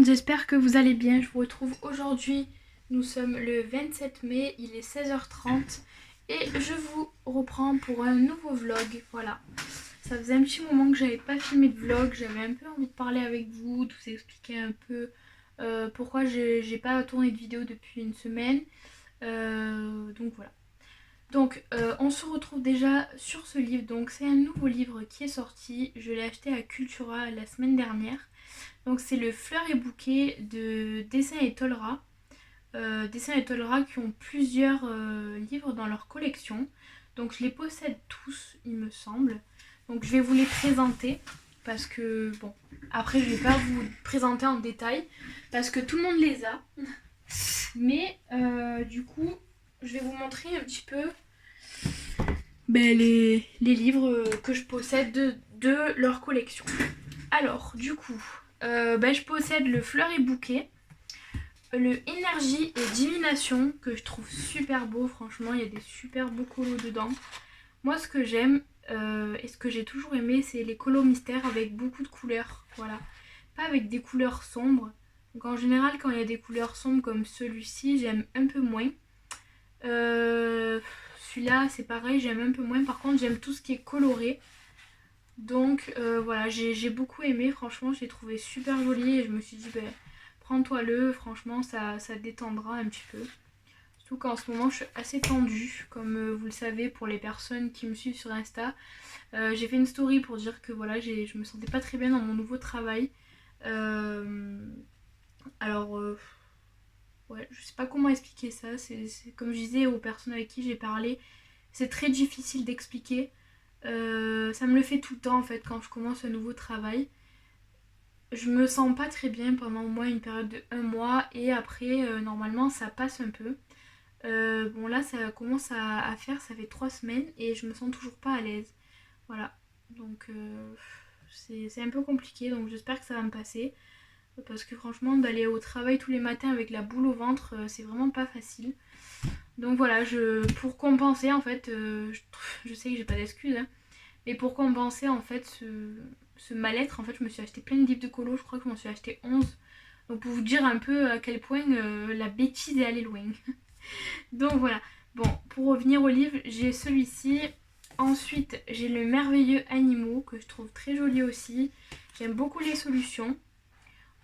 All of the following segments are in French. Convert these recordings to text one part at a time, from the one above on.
monde, j'espère que vous allez bien. Je vous retrouve aujourd'hui. Nous sommes le 27 mai, il est 16h30 et je vous reprends pour un nouveau vlog. Voilà, ça faisait un petit moment que j'avais pas filmé de vlog. J'avais un peu envie de parler avec vous, de vous expliquer un peu pourquoi j'ai pas tourné de vidéo depuis une semaine. Donc voilà. Donc on se retrouve déjà sur ce livre. Donc c'est un nouveau livre qui est sorti. Je l'ai acheté à Cultura la semaine dernière. Donc c'est le Fleurs et Bouquet de Dessin et Tolera. Dessin et Tolera qui ont plusieurs livres dans leur collection. Donc je les possède tous, il me semble. Donc je vais vous les présenter parce que bon, après je vais pas vous présenter en détail parce que tout le monde les a. Mais du coup, je vais vous montrer un petit peu les livres que je possède de leur collection. Alors, du coup, je possède le Fleurs et Bouquet, le Énergie et Divination, que je trouve super beau, franchement, il y a des super beaux colos dedans. Moi, ce que j'aime et ce que j'ai toujours aimé, c'est les colos mystères avec beaucoup de couleurs, voilà. Pas avec des couleurs sombres. Donc en général, quand il y a des couleurs sombres comme celui-ci, j'aime un peu moins. Celui-là, c'est pareil, j'aime un peu moins. Par contre, j'aime tout ce qui est coloré. Donc voilà, j'ai beaucoup aimé, franchement, je l'ai trouvé super joli et je me suis dit, prends-toi-le, franchement, ça détendra un petit peu. Surtout qu'en ce moment, je suis assez tendue, comme vous le savez, pour les personnes qui me suivent sur Insta. J'ai fait une story pour dire que voilà, je me sentais pas très bien dans mon nouveau travail. Alors, ouais, je sais pas comment expliquer ça, c'est comme je disais aux personnes avec qui j'ai parlé, c'est très difficile d'expliquer. Ça me le fait tout le temps en fait quand je commence un nouveau travail. Je me sens pas très bien pendant au moins une période de un mois et après normalement ça passe un peu. Bon là ça commence à faire, ça fait 3 semaines et je me sens toujours pas à l'aise. Voilà. Donc c'est un peu compliqué donc j'espère que ça va me passer. Parce que franchement d'aller au travail tous les matins avec la boule au ventre c'est vraiment pas facile. Donc voilà, pour compenser en fait, je sais que j'ai pas d'excuses, hein, mais pour compenser en fait ce mal-être, en fait je me suis acheté plein de livres de colo, je crois que je m'en suis acheté 11. Donc pour vous dire un peu à quel point la bêtise est allée loin. Donc voilà, bon, pour revenir au livre, j'ai celui-ci. Ensuite, j'ai le Merveilleux Animaux que je trouve très joli aussi. J'aime beaucoup les solutions.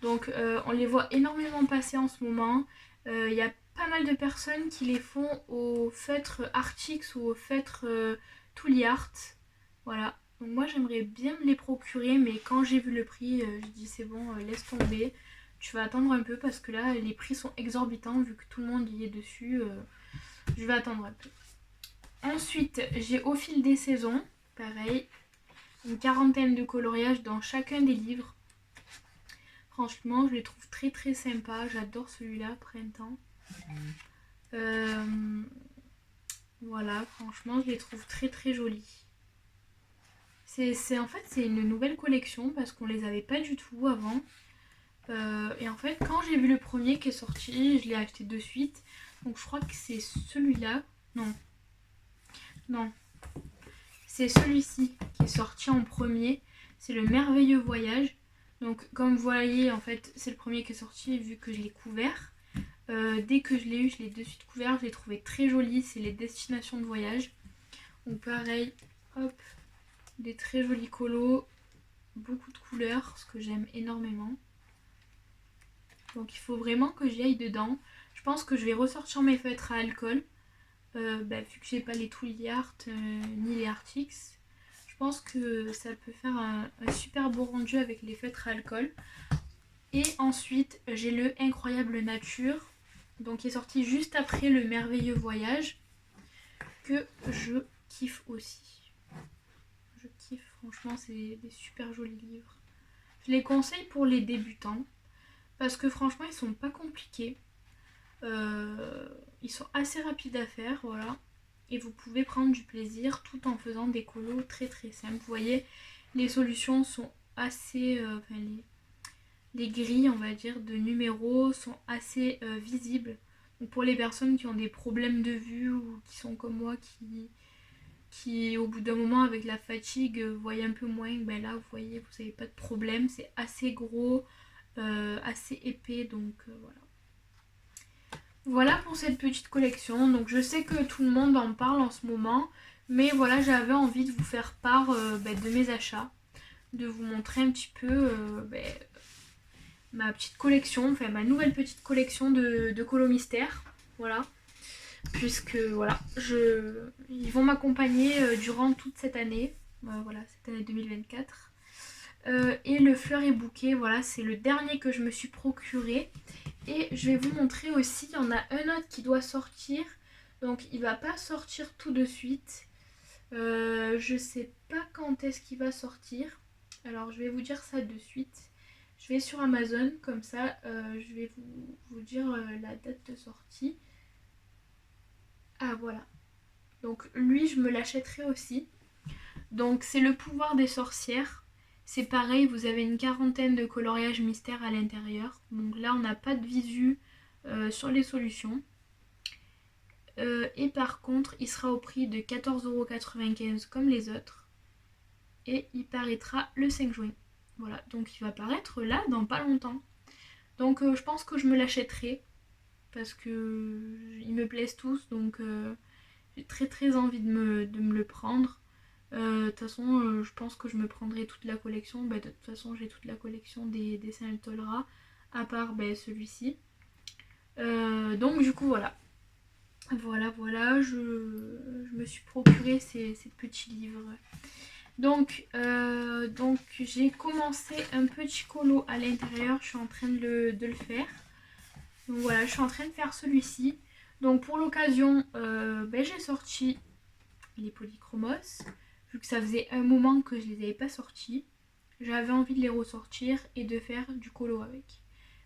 Donc on les voit énormément passer en ce moment. Il y a pas mal de personnes qui les font au feutre Artix ou au feutre Tooly Art. Voilà. Donc moi j'aimerais bien me les procurer, mais quand j'ai vu le prix, je dis c'est bon, laisse tomber. Tu vas attendre un peu parce que là les prix sont exorbitants vu que tout le monde y est dessus. Je vais attendre un peu. Ensuite j'ai Au fil des saisons, pareil, une quarantaine de coloriages dans chacun des livres. Franchement, je les trouve très très sympas. J'adore celui-là, Printemps. Euh, voilà, franchement, je les trouve très très jolis. En fait, c'est une nouvelle collection parce qu'on les avait pas du tout avant. Et en fait, quand j'ai vu le premier qui est sorti, je l'ai acheté de suite. Donc je crois que c'est celui-là. Non, non. C'est celui-ci qui est sorti en premier. C'est le Merveilleux Voyage. Donc comme vous voyez, en fait, c'est le premier qui est sorti vu que je l'ai couvert. Dès que je l'ai eu, je l'ai de suite couvert. Je l'ai trouvé très joli. C'est les destinations de voyage. Donc pareil, hop, des très jolis colos. Beaucoup de couleurs, ce que j'aime énormément. Donc il faut vraiment que j'y aille dedans. Je pense que je vais ressortir mes feutres à alcool. Vu que j'ai pas les Tooly Art ni les Artix. Je pense que ça peut faire un super beau rendu avec les feutres à alcool. Et ensuite, j'ai le Incroyable Nature, donc qui est sorti juste après le Merveilleux Voyage, que je kiffe aussi. Je kiffe, franchement, c'est des super jolis livres. Je les conseille pour les débutants, parce que franchement, ils sont pas compliqués. Ils sont assez rapides à faire, voilà. Et vous pouvez prendre du plaisir tout en faisant des colos très très simples. Vous voyez, les solutions sont assez... les grilles, on va dire, de numéros sont assez visibles. Donc pour les personnes qui ont des problèmes de vue ou qui sont comme moi, qui au bout d'un moment avec la fatigue voient un peu moins, là vous voyez, vous n'avez pas de problème, c'est assez gros. assez épais, donc voilà. Voilà pour cette petite collection. Donc je sais que tout le monde en parle en ce moment, mais voilà, j'avais envie de vous faire part de mes achats, de vous montrer un petit peu ma petite collection, enfin ma nouvelle petite collection de colos mystères. Voilà. Puisque voilà, ils vont m'accompagner durant toute cette année. Voilà, cette année 2024. Et le fleur et bouquet, voilà, c'est le dernier que je me suis procuré. Et je vais vous montrer aussi, il y en a un autre qui doit sortir. Donc il va pas sortir tout de suite. Je sais pas quand est-ce qu'il va sortir. Alors je vais vous dire ça de suite. Je vais sur Amazon, comme ça je vais vous dire la date de sortie. Ah voilà. Donc lui je me l'achèterai aussi. Donc c'est le pouvoir des sorcières. C'est pareil, vous avez une quarantaine de coloriages mystères à l'intérieur. Donc là on n'a pas de visu sur les solutions. Et par contre il sera au prix de 14,95€ comme les autres. Et il paraîtra le 5 juin. Voilà, donc il va paraître là dans pas longtemps. Donc je pense que je me l'achèterai. Parce que ils me plaisent tous. Donc j'ai très envie de me le prendre. De toute façon, je pense que je me prendrai toute la collection. De toute façon, j'ai toute la collection des dessins Tolra, à part celui-ci. Donc, du coup, voilà. Voilà, je me suis procuré ces petits livres. Donc j'ai commencé un petit colo à l'intérieur. Je suis en train de le faire. Donc voilà, je suis en train de faire celui-ci. Donc pour l'occasion, j'ai sorti les polychromos. Vu que ça faisait un moment que je les avais pas sortis, j'avais envie de les ressortir et de faire du colo avec.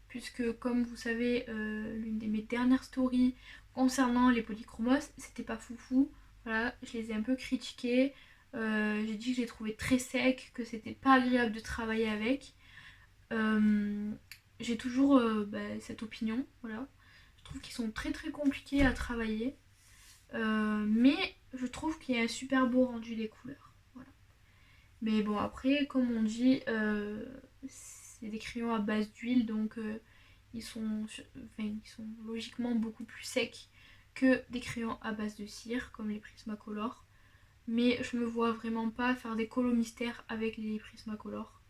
Puisque comme vous savez, l'une de mes dernières stories concernant les polychromos, c'était pas foufou. Voilà, je les ai un peu critiqués. J'ai dit que je les trouvais très secs, que c'était pas agréable de travailler avec. J'ai toujours cette opinion. Voilà. Je trouve qu'ils sont très compliqués à travailler. Mais je trouve qu'il y a un super beau rendu des couleurs. Voilà. Mais bon, après, comme on dit, c'est des crayons à base d'huile, donc ils sont logiquement beaucoup plus secs que des crayons à base de cire, comme les Prismacolor. Mais je me vois vraiment pas faire des colos mystères avec les Prismacolor.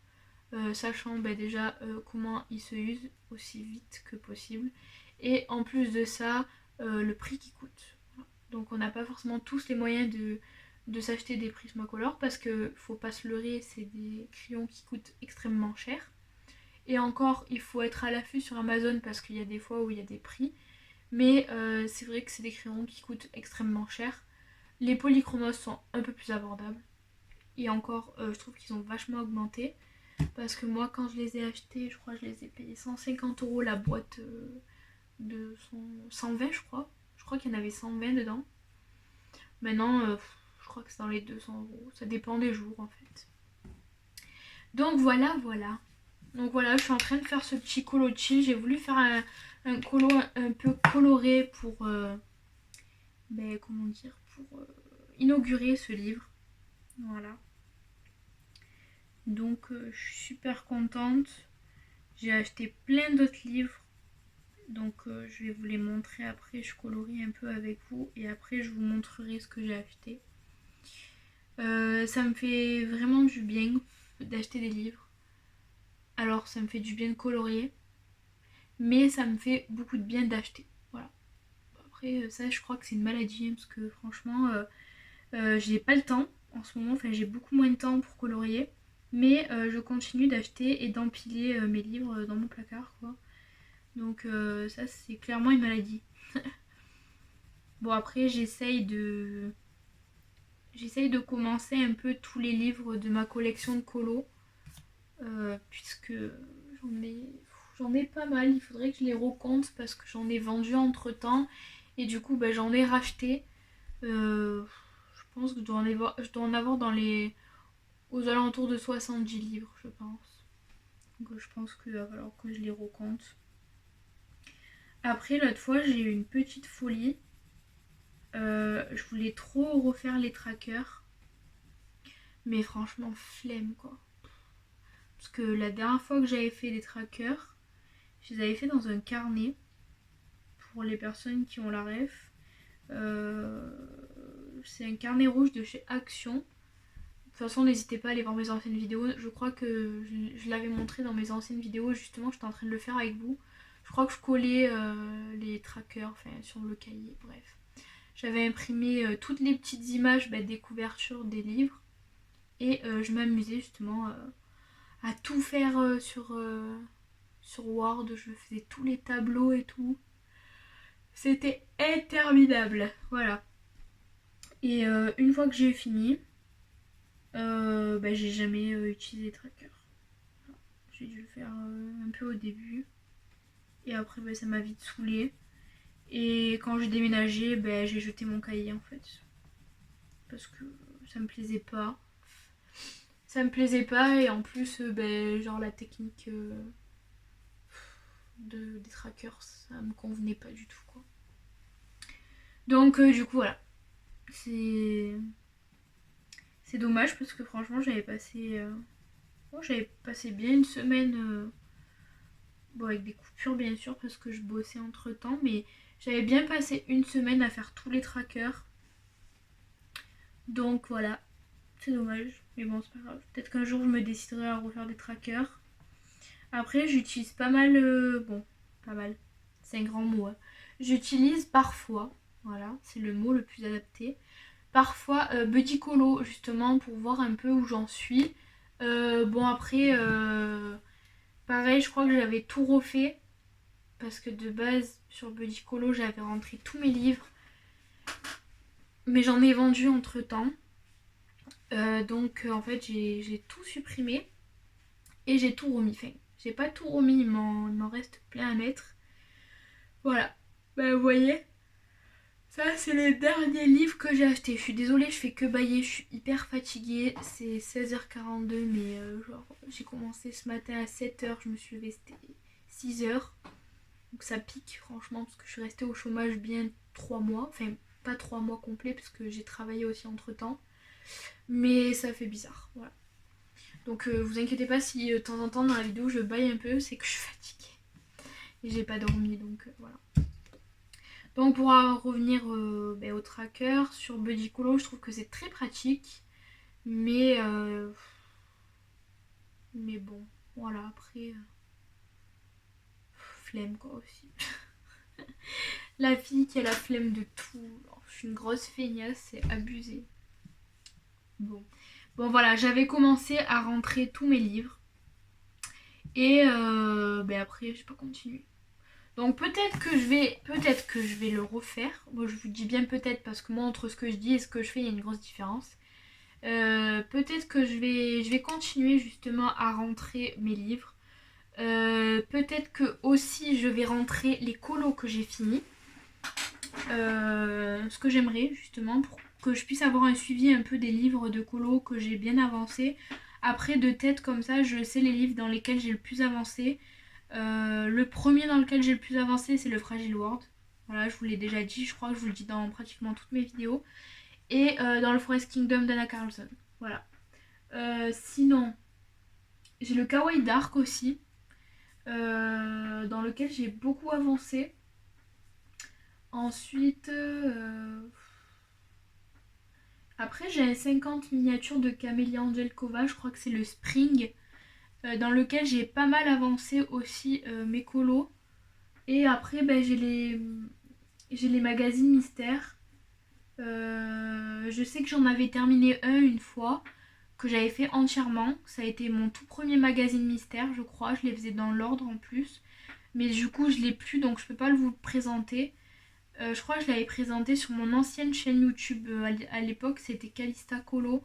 Sachant déjà comment ils se usent aussi vite que possible. Et en plus de ça, le prix qui coûte. Donc on n'a pas forcément tous les moyens de s'acheter des Prismacolor parce que faut pas se leurrer, c'est des crayons qui coûtent extrêmement cher. Et encore, il faut être à l'affût sur Amazon parce qu'il y a des fois où il y a des prix. Mais c'est vrai que c'est des crayons qui coûtent extrêmement cher. Les polychromos sont un peu plus abordables. Et encore, je trouve qu'ils ont vachement augmenté. Parce que moi, quand je les ai achetés, je crois que je les ai payés 150€ la boîte de 120, je crois. Je crois qu'il y en avait 120 dedans. Maintenant, je crois que c'est dans les 200€. Ça dépend des jours en fait. Donc voilà. Donc voilà, je suis en train de faire ce petit colo chill. J'ai voulu faire un colo un peu coloré pour, comment dire, pour inaugurer ce livre. Voilà. Donc je suis super contente. J'ai acheté plein d'autres livres. Donc je vais vous les montrer après. Je colorie un peu avec vous. Et après je vous montrerai ce que j'ai acheté. Ça me fait vraiment du bien d'acheter des livres. Alors ça me fait du bien de colorier. Mais ça me fait beaucoup de bien d'acheter. Voilà. Après ça je crois que c'est une maladie. Parce que franchement j'ai pas le temps en ce moment. Enfin j'ai beaucoup moins de temps pour colorier. Mais je continue d'acheter et d'empiler mes livres dans mon placard quoi. Donc ça c'est clairement une maladie. Bon après j'essaye de commencer un peu tous les livres de ma collection de colos. Puisque j'en ai pas mal. Il faudrait que je les recompte parce que j'en ai vendu entre temps. Et du coup j'en ai racheté. Je pense que je dois en avoir aux alentours de 70 livres je pense. Donc je pense qu'il va falloir que je les recompte. Après l'autre fois j'ai eu une petite folie. Je voulais trop refaire les trackers. Mais franchement, flemme quoi. Parce que la dernière fois que j'avais fait des trackers, je les avais fait dans un carnet. Pour les personnes qui ont la ref. C'est un carnet rouge de chez Action. De toute façon, n'hésitez pas à aller voir mes anciennes vidéos. Je crois que je l'avais montré dans mes anciennes vidéos. Justement, j'étais en train de le faire avec vous. Je crois que je collais les trackers sur le cahier. Bref. J'avais imprimé toutes les petites images des couvertures des livres. Et je m'amusais justement à tout faire sur Word. Je faisais tous les tableaux et tout. C'était interminable. Voilà. Et une fois que j'ai fini, j'ai jamais utilisé Tracker. J'ai dû le faire un peu au début. Et après, ça m'a vite saoulée. Et quand j'ai déménagé, j'ai jeté mon cahier en fait. Parce que ça me plaisait pas. Ça me plaisait pas et en plus, genre la technique des trackers, ça me convenait pas du tout quoi. Donc du coup voilà. C'est dommage parce que franchement j'avais passé bien une semaine avec des coupures bien sûr parce que je bossais entre temps, mais j'avais bien passé une semaine à faire tous les trackers. Donc voilà, c'est dommage, mais bon c'est pas grave. Peut-être qu'un jour je me déciderai à refaire des trackers. Après j'utilise pas mal, pas mal, c'est un grand mot. Hein. J'utilise parfois, voilà, c'est le mot le plus adapté. Parfois Budicolo justement pour voir un peu où j'en suis. Après, pareil, je crois que j'avais tout refait parce que de base sur Budicolo j'avais rentré tous mes livres, mais j'en ai vendu entre temps. Donc en fait j'ai tout supprimé et j'ai tout remis. Enfin, j'ai pas tout remis, il m'en reste plein à mettre. Voilà, vous voyez. Ça, c'est les derniers livres que j'ai achetés. Je suis désolée, je fais que bailler, je suis hyper fatiguée. C'est 16h42, mais j'ai commencé ce matin à 7h, je me suis levée, c'était 6h. Donc ça pique, franchement, parce que je suis restée au chômage bien 3 mois. Enfin, pas 3 mois complets, parce que j'ai travaillé aussi entre temps. Mais ça fait bizarre, voilà. Donc vous inquiétez pas si de temps en temps dans la vidéo je baille un peu, c'est que je suis fatiguée. Et j'ai pas dormi, donc voilà. Donc pour revenir au tracker, sur Budicolo, je trouve que c'est très pratique. Mais bon, voilà, après, flemme quoi aussi. La fille qui a la flemme de tout. Alors, je suis une grosse feignasse, c'est abusé. Bon voilà, j'avais commencé à rentrer tous mes livres. Et après, j'ai pas continué. Donc peut-être que je vais le refaire. Moi je vous dis bien peut-être parce que moi entre ce que je dis et ce que je fais il y a une grosse différence. Peut-être que je vais continuer justement à rentrer mes livres. Peut-être que aussi je vais rentrer les colos que j'ai finis. Ce que j'aimerais justement pour que je puisse avoir un suivi un peu des livres de colos que j'ai bien avancé. Après de tête comme ça je sais les livres dans lesquels j'ai le plus avancé. Le premier dans lequel j'ai le plus avancé c'est le Fragile World. Voilà, je vous l'ai déjà dit, je crois que je vous le dis dans pratiquement toutes mes vidéos. Et dans le Forest Kingdom d'Anna Carlson. Voilà. Sinon, j'ai le Kawaii Dark aussi, dans lequel j'ai beaucoup avancé. Ensuite, après j'ai un 50 miniatures de Camélia Angelkova, je crois que c'est le Spring, dans lequel j'ai pas mal avancé aussi mes colos. Et après, j'ai les magazines mystères. Je sais que j'en avais terminé une fois, que j'avais fait entièrement. Ça a été mon tout premier magazine mystère, je crois. Je les faisais dans l'ordre en plus. Mais du coup, je l'ai plus, donc je peux pas vous le présenter. Je crois que je l'avais présenté sur mon ancienne chaîne YouTube. À l'époque, c'était Calista Colo.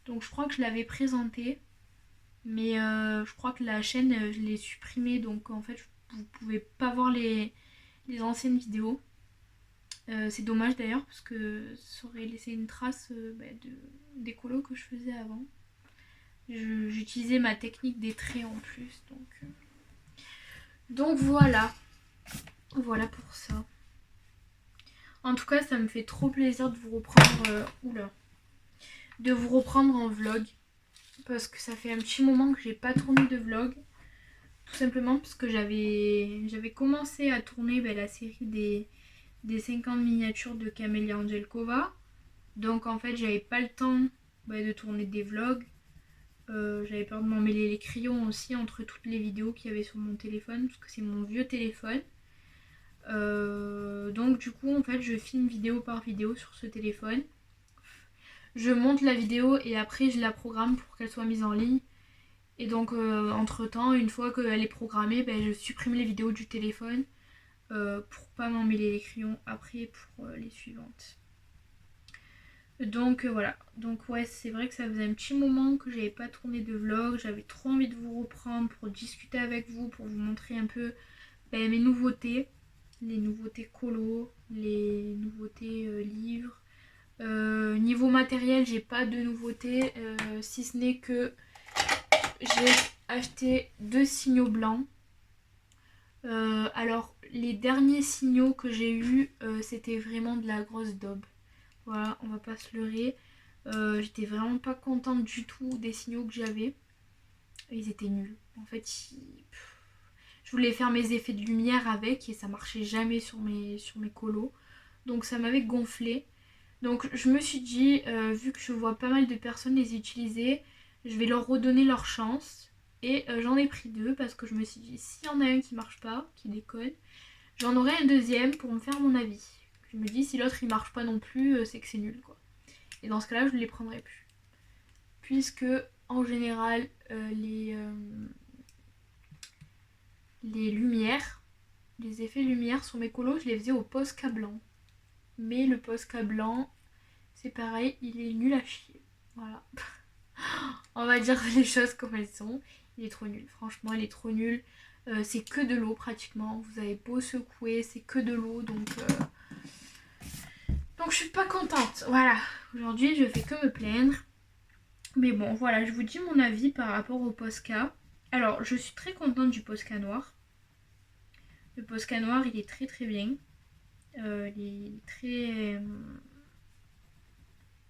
Donc je crois que je l'avais présenté. Mais je crois que la chaîne, je l'ai supprimée. Donc en fait, vous pouvez pas voir les anciennes vidéos. C'est dommage d'ailleurs parce que ça aurait laissé une trace des colos que je faisais avant. J'utilisais ma technique des traits en plus. Donc voilà. Voilà pour ça. En tout cas, ça me fait trop plaisir de vous reprendre. De vous reprendre en vlog. parce que ça fait un petit moment que j'ai pas tourné de vlog. Tout simplement parce que j'avais commencé à tourner la série des 50 miniatures de Camélia Angelkova. Donc en fait j'avais pas le temps de tourner des vlogs. J'avais peur de m'emmêler les crayons aussi entre toutes les vidéos qu'il y avait sur mon téléphone, parce que c'est mon vieux téléphone. Donc du coup en fait je filme vidéo par vidéo sur ce téléphone. Je monte la vidéo et après je la programme pour qu'elle soit mise en ligne. Et donc entre temps, une fois qu'elle est programmée, je supprime les vidéos du téléphone pour pas m'emmêler les crayons après pour les suivantes. Donc voilà, donc ouais, c'est vrai que ça faisait un petit moment que j'avais pas tourné de vlog, j'avais trop envie de vous reprendre pour discuter avec vous, pour vous montrer un peu mes nouveautés, les nouveautés colo, les nouveautés livres. Niveau matériel, j'ai pas de nouveautés, si ce n'est que j'ai acheté 2 signaux blancs. Alors les derniers signaux que j'ai eus, c'était vraiment de la grosse daube. Voilà, on va pas se leurrer. J'étais vraiment pas contente du tout des signaux que j'avais. Ils étaient nuls. En fait, je voulais faire mes effets de lumière avec et ça marchait jamais sur mes colos. Donc ça m'avait gonflé. Donc je me suis dit, vu que je vois pas mal de personnes les utiliser, je vais leur redonner leur chance. Et j'en ai pris 2 parce que je me suis dit, s'il y en a un qui marche pas, qui déconne, j'en aurai un deuxième pour me faire mon avis. Je me dis, si l'autre il marche pas non plus, c'est que c'est nul quoi. Et dans ce cas-là, je ne les prendrai plus. Puisque en général, les lumières, les effets lumière sur mes colos, je les faisais au Posca blanc. Mais le Posca blanc, c'est pareil, il est nul à chier. Voilà. On va dire les choses comme elles sont. Il est trop nul. Franchement, il est trop nul. C'est que de l'eau pratiquement. Vous avez beau secouer, c'est que de l'eau. Donc je suis pas contente. Voilà. Aujourd'hui, je fais que me plaindre. Mais bon, voilà, je vous dis mon avis par rapport au Posca. Alors, je suis très contente du Posca noir. Le Posca noir, il est très très bien. Il est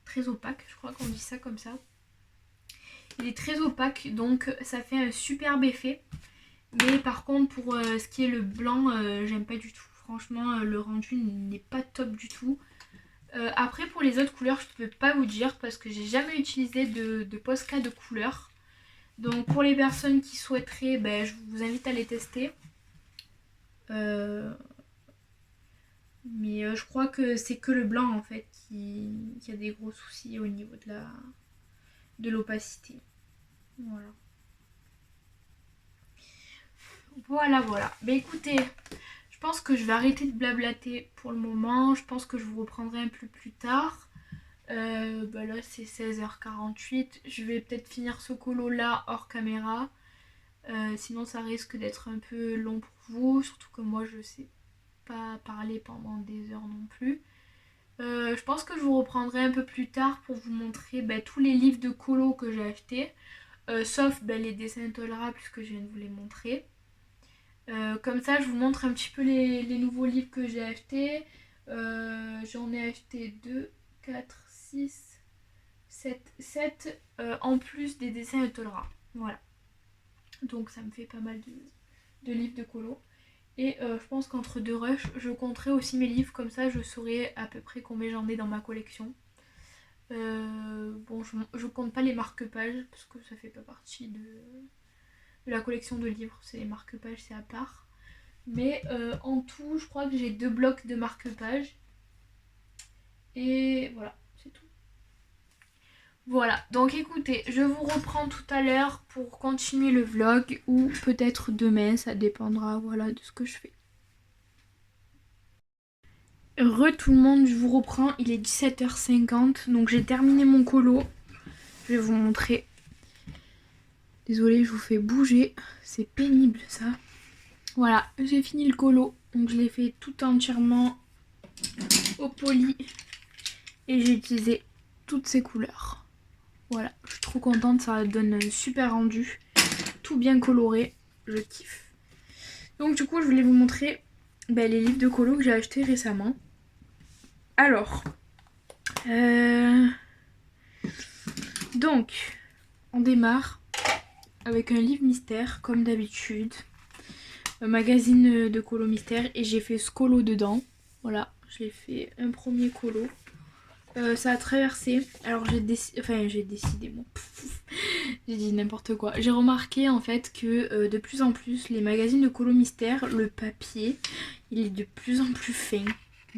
très opaque, je crois qu'on dit ça comme ça. Il est très opaque, donc ça fait un superbe effet. Mais par contre, pour ce qui est le blanc, j'aime pas du tout. Franchement, le rendu n'est pas top du tout. Après, pour les autres couleurs, je peux pas vous dire parce que j'ai jamais utilisé de Posca de couleur. Donc pour les personnes qui souhaiteraient, je vous invite à les tester. Mais je crois que c'est que le blanc en fait qui a des gros soucis au niveau de l'opacité. Voilà. Voilà. Écoutez, je pense que je vais arrêter de blablater pour le moment. Je pense que je vous reprendrai un peu plus tard. Là c'est 16h48. Je vais peut-être finir ce colo là hors caméra. Sinon ça risque d'être un peu long pour vous. Surtout que moi je sais pas parler pendant des heures non plus. Je pense que je vous reprendrai un peu plus tard pour vous montrer tous les livres de colo que j'ai achetés. Sauf les dessins Tolra puisque je viens de vous les montrer. Comme ça je vous montre un petit peu les nouveaux livres que j'ai achetés. J'en ai acheté 2, 4, 6, 7 en plus des dessins Tolra. Voilà. Donc ça me fait pas mal de livres de colo. Et je pense qu'entre 2 rushs, je compterai aussi mes livres, comme ça je saurai à peu près combien j'en ai dans ma collection. Bon, je compte pas les marque-pages, parce que ça fait pas partie de la collection de livres, c'est les marque-pages, c'est à part. Mais en tout, je crois que j'ai 2 blocs de marque-pages. Et voilà, c'est tout. Voilà, donc écoutez, je vous reprends tout à l'heure pour continuer le vlog ou peut-être demain, ça dépendra de ce que je fais. Tout le monde, je vous reprends, il est 17h50, donc j'ai terminé mon colo. Je vais vous montrer. Désolée, je vous fais bouger, c'est pénible ça. Voilà, j'ai fini le colo, donc je l'ai fait tout entièrement au poli et j'ai utilisé toutes ces couleurs. Voilà, je suis trop contente, ça donne un super rendu, tout bien coloré, je kiffe. Donc du coup, je voulais vous montrer les livres de colo que j'ai achetés récemment. Alors, donc, on démarre avec un livre mystère comme d'habitude. Un magazine de colo mystère et j'ai fait ce colo dedans. Voilà, j'ai fait un premier colo. Ça a traversé. Alors j'ai décidé, bon, j'ai dit n'importe quoi. J'ai remarqué en fait que de plus en plus les magazines de colo mystère, le papier, il est de plus en plus fin.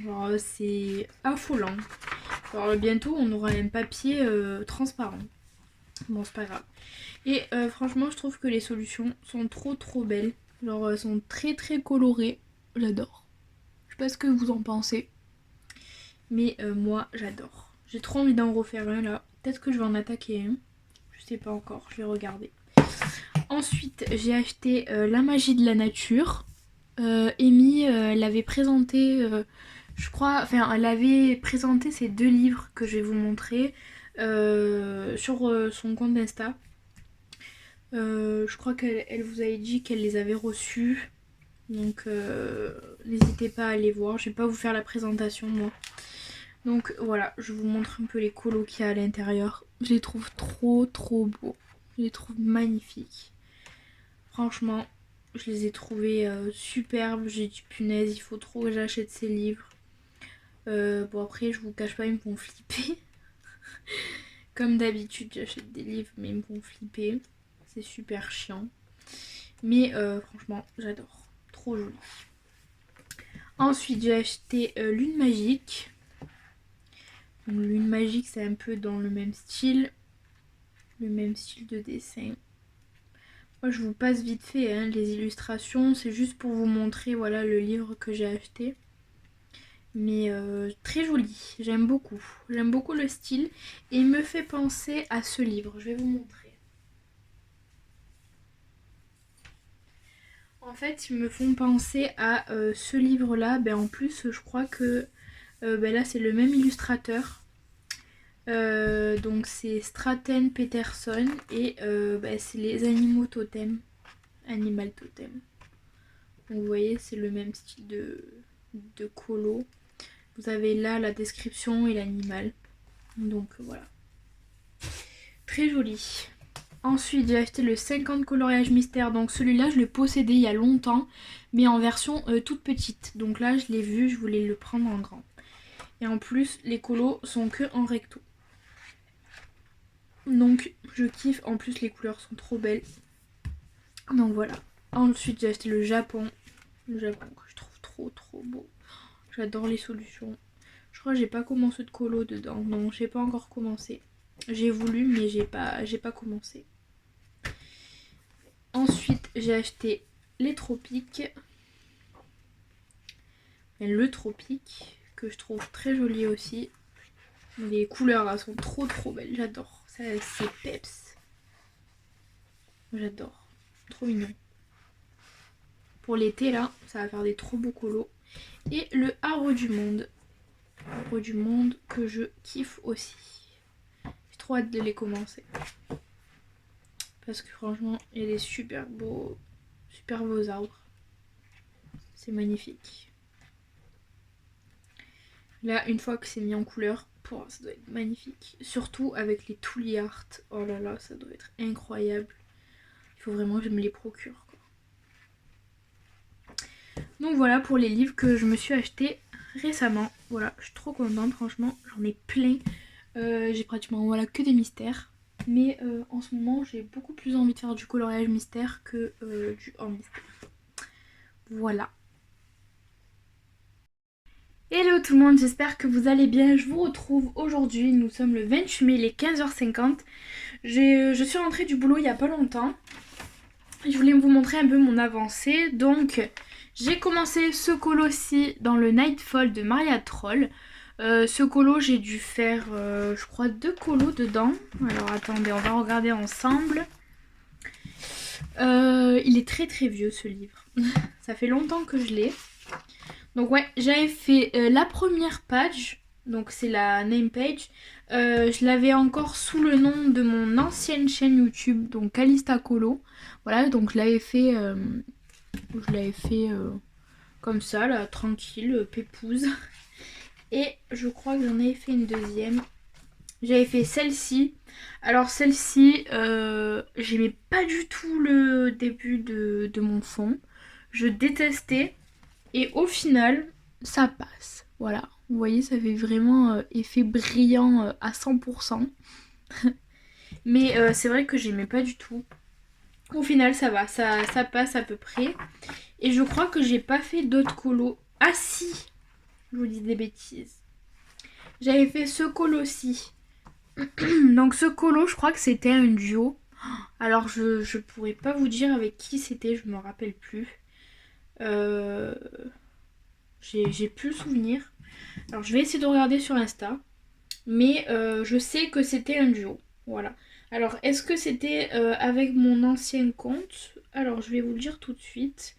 Genre c'est affolant. Alors bientôt on aura un papier transparent. Bon c'est pas grave. Et franchement je trouve que les solutions sont trop belles. Genre elles sont très colorées. J'adore. Je sais pas ce que vous en pensez. Mais moi j'adore. J'ai trop envie d'en refaire un là. Peut-être que je vais en attaquer un. Je sais pas encore, je vais regarder. Ensuite j'ai acheté La magie de la nature. Amy elle avait présenté, je crois, enfin elle avait présenté ces 2 livres que je vais vous montrer sur son compte Insta. Je crois qu'elle vous avait dit qu'elle les avait reçus. Donc n'hésitez pas à aller voir. Je vais pas vous faire la présentation moi. Donc voilà, je vous montre un peu les colos qu'il y a à l'intérieur. Je les trouve trop beaux. Je les trouve magnifiques. Franchement, je les ai trouvés superbes. J'ai dit punaise, il faut trop que j'achète ces livres. Bon après, je vous cache pas, ils me font flipper. Comme d'habitude, j'achète des livres mais ils me font flipper. C'est super chiant. Mais franchement, j'adore. Trop joli. Ensuite, j'ai acheté Lune Magique. Donc, Lune Magique, c'est un peu dans le même style. Le même style de dessin. Moi, je vous passe vite fait hein, les illustrations. C'est juste pour vous montrer voilà, le livre que j'ai acheté. Mais très joli. J'aime beaucoup. J'aime beaucoup le style. Et il me fait penser à ce livre. Je vais vous montrer. En fait, ils me font penser à ce livre-là. Ben, en plus, je crois que ben, là, c'est le même illustrateur. Donc, c'est Straten Peterson. Et ben, c'est les animaux totems. Animal totem. Donc, vous voyez, c'est le même style de colo. Vous avez là la description et l'animal. Donc, voilà. Très joli. Ensuite, j'ai acheté le 50 coloriage mystère. Donc celui-là, je l'ai possédé il y a longtemps, mais en version toute petite. Donc là, je l'ai vu, je voulais le prendre en grand. Et en plus, les colos sont que en recto. Donc je kiffe. En plus, les couleurs sont trop belles. Donc voilà. Ensuite, j'ai acheté le Japon. Le Japon que je trouve trop beau. J'adore les solutions. Je crois que j'ai pas commencé de colo dedans. Non, j'ai pas encore commencé. J'ai voulu, mais j'ai pas commencé. Ensuite, j'ai acheté les tropiques. Le tropique, que je trouve très joli aussi. Les couleurs là, sont trop belles, j'adore. C'est peps. J'adore. Trop mignon. Pour l'été là, ça va faire des trop beaux colos. Et le Arbre du Monde. Arbre du Monde que je kiffe aussi. J'ai trop hâte de les commencer. Parce que franchement, il y a des super beaux arbres. C'est magnifique. Là, une fois que c'est mis en couleur, ça doit être magnifique. Surtout avec les Tooly Art. Oh là là, ça doit être incroyable. Il faut vraiment que je me les procure, quoi. Donc voilà pour les livres que je me suis achetés récemment. Voilà, je suis trop contente, franchement. J'en ai plein. J'ai pratiquement voilà, que des mystères. Mais en ce moment, j'ai beaucoup plus envie de faire du coloriage mystère que du hors mystère. Voilà. Hello tout le monde, j'espère que vous allez bien. Je vous retrouve aujourd'hui, nous sommes le 28 mai, il est 15h50. Je suis rentrée du boulot il n'y a pas longtemps. Je voulais vous montrer un peu mon avancée. Donc j'ai commencé ce colo-ci dans le Nightfall de Maria Troll. Ce colo, j'ai dû faire je crois 2 colos dedans. Alors attendez, on va regarder ensemble. Il est très vieux ce livre. Ça fait longtemps que je l'ai. Donc ouais, j'avais fait la première page, donc c'est la name page. Je l'avais encore sous le nom de mon ancienne chaîne YouTube, donc Calista Colo. Voilà, donc je l'avais fait comme ça, là, tranquille, pépouze. Et je crois que j'en avais fait une deuxième. J'avais fait celle-ci. Alors celle-ci, j'aimais pas du tout le début de mon fond. Je détestais. Et au final, ça passe. Voilà. Vous voyez, ça fait vraiment effet brillant à 100%. Mais c'est vrai que j'aimais pas du tout. Au final, ça va. Ça passe à peu près. Et je crois que j'ai pas fait d'autres colos. Ah si, je vous dis des bêtises. J'avais fait ce colo-ci. Donc ce colo, je crois que c'était un duo. Alors je pourrais pas vous dire avec qui c'était, je me rappelle plus. Euh, j'ai plus le souvenir. Alors je vais essayer de regarder sur Insta. Mais je sais que c'était un duo. Voilà. Alors est-ce que c'était avec mon ancien compte? Alors je vais vous le dire tout de suite.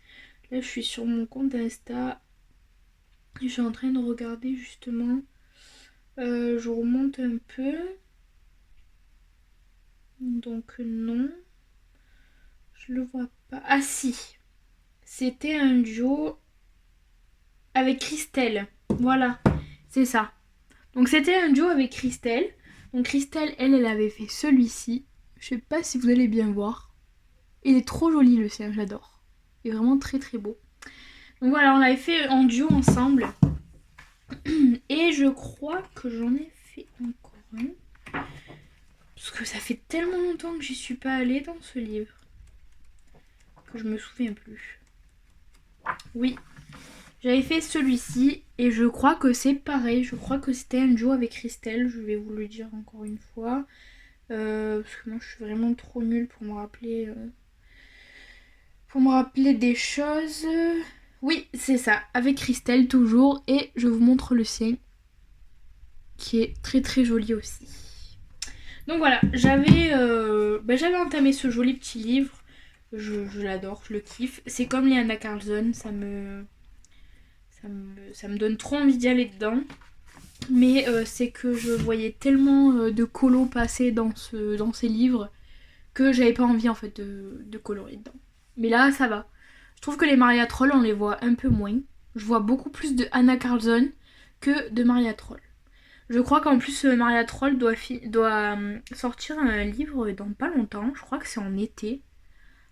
Là je suis sur mon compte Insta. Je suis en train de regarder justement. Je remonte un peu. Donc non. Je le vois pas. Ah si. C'était un duo avec Christelle. Voilà. C'est ça. Donc c'était un duo avec Christelle. Donc Christelle, elle avait fait celui-ci. Je sais pas si vous allez bien voir. Il est trop joli le sien, j'adore. Il est vraiment très très beau. Donc voilà, on l'avait fait en duo ensemble. Et je crois que j'en ai fait encore un. Parce que ça fait tellement longtemps que j'y suis pas allée dans ce livre. Que je me souviens plus. Oui, j'avais fait celui-ci. Et je crois que c'est pareil. Je crois que c'était un duo avec Christelle. Je vais vous le dire encore une fois. Parce que moi je suis vraiment trop nulle pour me rappeler. Pour me rappeler des choses. Oui, c'est ça, avec Christelle toujours. Et je vous montre le sien, qui est très très joli aussi. Donc voilà, j'avais entamé ce joli petit livre. Je l'adore, je le kiffe. C'est comme les Anna Carlson, ça me donne trop envie d'y aller dedans. Mais c'est que je voyais tellement de colos passer dans ces livres que j'avais pas envie en fait de colorer dedans. Mais là, ça va. Je trouve que les Maria Troll, on les voit un peu moins. Je vois beaucoup plus de Anna Carlson que de Maria Troll. Je crois qu'en plus, Maria Troll doit sortir un livre dans pas longtemps. Je crois que c'est en été.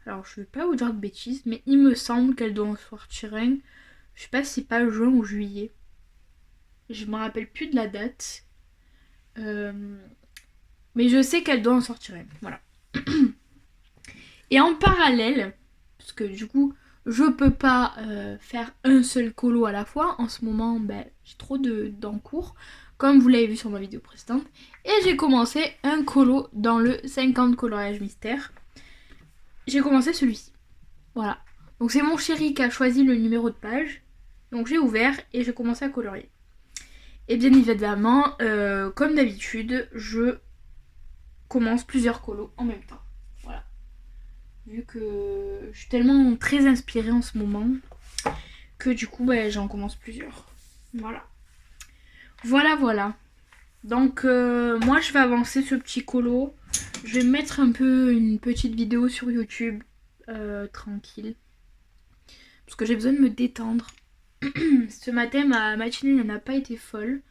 Alors, je vais pas vous dire de bêtises, mais il me semble qu'elle doit en sortir un. Je sais pas si c'est pas juin ou juillet. Je me rappelle plus de la date. Euh, Mais je sais qu'elle doit en sortir un. Voilà. Et en parallèle, parce que du coup, je peux pas faire un seul colo à la fois. En ce moment, j'ai trop d'encours, comme vous l'avez vu sur ma vidéo précédente. Et j'ai commencé un colo dans le 50 coloriage mystère. J'ai commencé celui-ci. Voilà. Donc c'est mon chéri qui a choisi le numéro de page. Donc j'ai ouvert et j'ai commencé à colorier. Et bien évidemment, comme d'habitude, je commence plusieurs colos en même temps. Voilà. Vu que je suis tellement très inspirée en ce moment que du coup j'en commence plusieurs. Voilà. Voilà. Donc moi je vais avancer ce petit colo. Je vais mettre un peu une petite vidéo sur YouTube tranquille. Parce que j'ai besoin de me détendre. Ce matin ma matinée n'a pas été folle.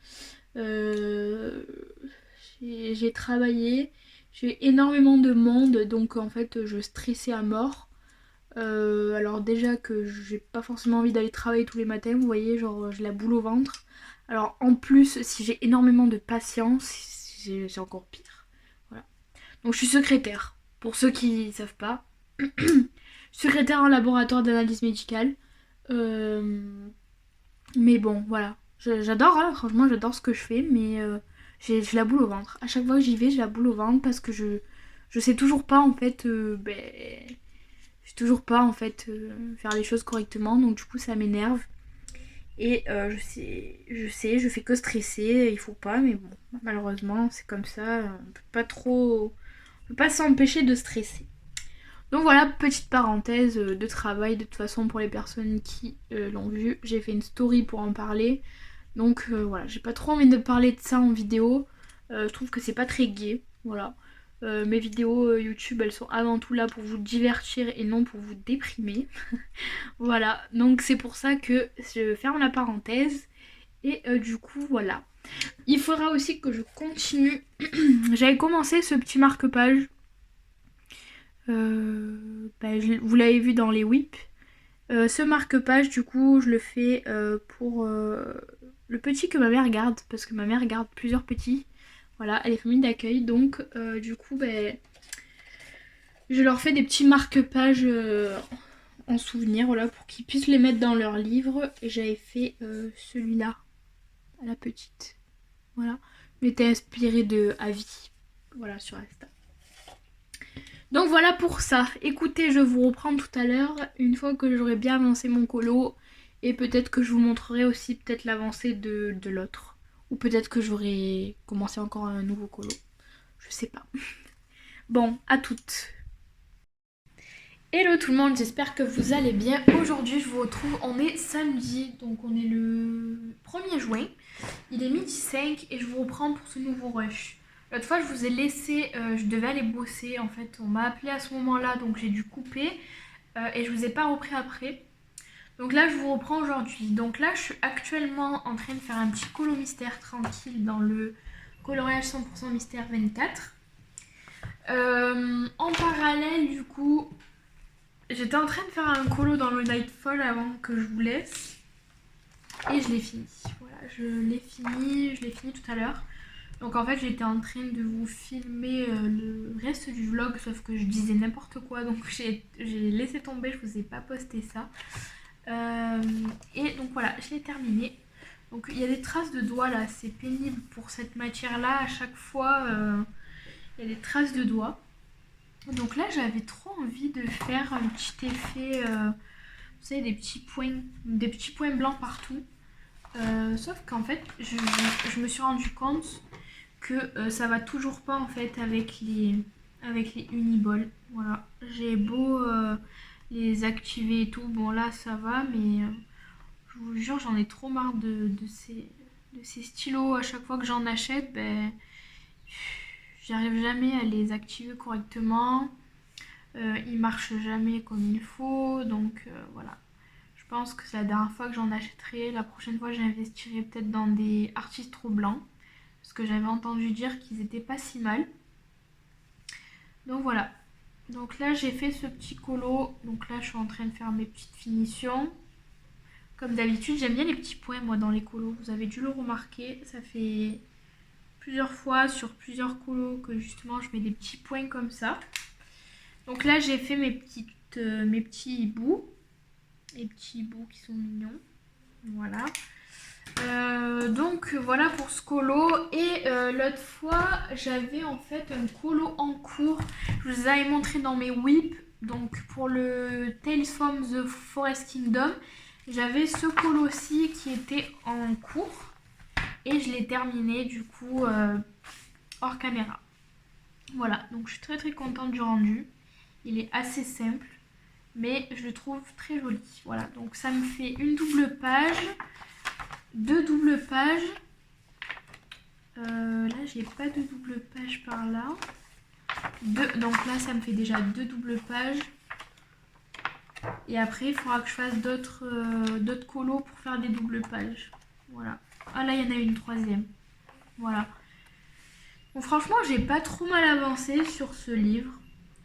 J'ai travaillé. J'ai énormément de monde, donc en fait je stressais à mort. Alors déjà que j'ai pas forcément envie d'aller travailler tous les matins, vous voyez, genre j'ai la boule au ventre. Alors en plus, si j'ai énormément de patience, c'est encore pire. Voilà. Donc je suis secrétaire, pour ceux qui savent pas. Secrétaire en laboratoire d'analyse médicale. Euh, Mais bon, voilà. J'adore, hein, franchement j'adore ce que je fais, mais j'ai la boule au ventre. À chaque fois que j'y vais, j'ai la boule au ventre parce que je sais toujours pas en fait je sais toujours pas en fait faire les choses correctement, donc du coup ça m'énerve. Et je fais que stresser, il faut pas, mais bon, malheureusement c'est comme ça, on peut pas s'empêcher de stresser. Donc voilà, petite parenthèse de travail, de toute façon pour les personnes qui l'ont vu, j'ai fait une story pour en parler. Donc voilà, j'ai pas trop envie de parler de ça en vidéo, je trouve que c'est pas très gai, voilà. Mes vidéos YouTube, elles sont avant tout là pour vous divertir et non pour vous déprimer. Voilà, donc c'est pour ça que je ferme la parenthèse. Et du coup, voilà. Il faudra aussi que je continue. J'avais commencé ce petit marque-page. Vous l'avez vu dans les whips. Ce marque-page, du coup, je le fais pour le petit que ma mère garde, parce que ma mère garde plusieurs petits. Voilà, elle est famille d'accueil, donc du coup, je leur fais des petits marque-pages en souvenir, voilà, pour qu'ils puissent les mettre dans leur livre. Et j'avais fait celui-là, à la petite. Voilà, il était inspiré de Avi, voilà, sur Insta. Donc voilà pour ça. Écoutez, je vous reprends tout à l'heure, une fois que j'aurai bien avancé mon colo. Et peut-être que je vous montrerai aussi peut-être l'avancée de l'autre. Ou peut-être que j'aurai commencé encore un nouveau colo. Je sais pas. Bon, à toutes. Hello tout le monde, j'espère que vous allez bien. Aujourd'hui je vous retrouve, on est samedi, donc on est le 1er juin. Il est 12h05 et je vous reprends pour ce nouveau rush. L'autre fois je vous ai laissé, je devais aller bosser en fait, on m'a appelé à ce moment-là donc j'ai dû couper et je vous ai pas repris après. Donc là je vous reprends aujourd'hui. Donc là je suis actuellement en train de faire un petit colo mystère tranquille dans le coloriage 100% mystère 24. En parallèle du coup, j'étais en train de faire un colo dans le Nightfall avant que je vous laisse. Et je l'ai fini. Voilà, je l'ai fini tout à l'heure. Donc en fait j'étais en train de vous filmer le reste du vlog, sauf que je disais n'importe quoi, donc j'ai laissé tomber, je vous ai pas posté ça. Et donc voilà, je l'ai terminé. Donc il y a des traces de doigts là, c'est pénible pour cette matière là, à chaque fois il y a des traces de doigts. Donc là j'avais trop envie de faire un petit effet, vous savez, des petits points blancs partout. Sauf qu'en fait je me suis rendu compte que ça va toujours pas en fait avec les uniballs. Voilà, j'ai beau les activer et tout, bon là ça va, mais je vous jure j'en ai trop marre de ces stylos. À chaque fois que j'en achète, j'arrive jamais à les activer correctement. Ils marchent jamais comme il faut, donc voilà. Je pense que c'est la dernière fois que j'en achèterai. La prochaine fois j'investirai peut-être dans des artistes trop blancs, parce que j'avais entendu dire qu'ils étaient pas si mal. Donc voilà. Donc là j'ai fait ce petit colo. Donc là je suis en train de faire mes petites finitions. Comme d'habitude j'aime bien les petits points moi dans les colos. Vous avez dû le remarquer. Ça fait plusieurs fois sur plusieurs colos que justement je mets des petits points comme ça. Donc là j'ai fait mes petits bouts. Les petits bouts qui sont mignons. Voilà. Donc voilà pour ce colo. Et l'autre fois j'avais en fait un colo en cours. Je vous avais montré dans mes whips. Donc pour le Tales from the Forest Kingdom, j'avais ce colo-ci qui était en cours. Et je l'ai terminé du coup hors caméra. Voilà, donc je suis très très contente du rendu. Il est assez simple, mais je le trouve très joli. Voilà, donc ça me fait une double page. 2 doubles pages. Là, j'ai pas de double page par là. Donc là, ça me fait déjà 2 doubles pages. Et après, il faudra que je fasse d'autres colos pour faire des doubles pages. Voilà. Ah là, il y en a une troisième. Voilà. Bon, franchement, j'ai pas trop mal avancé sur ce livre.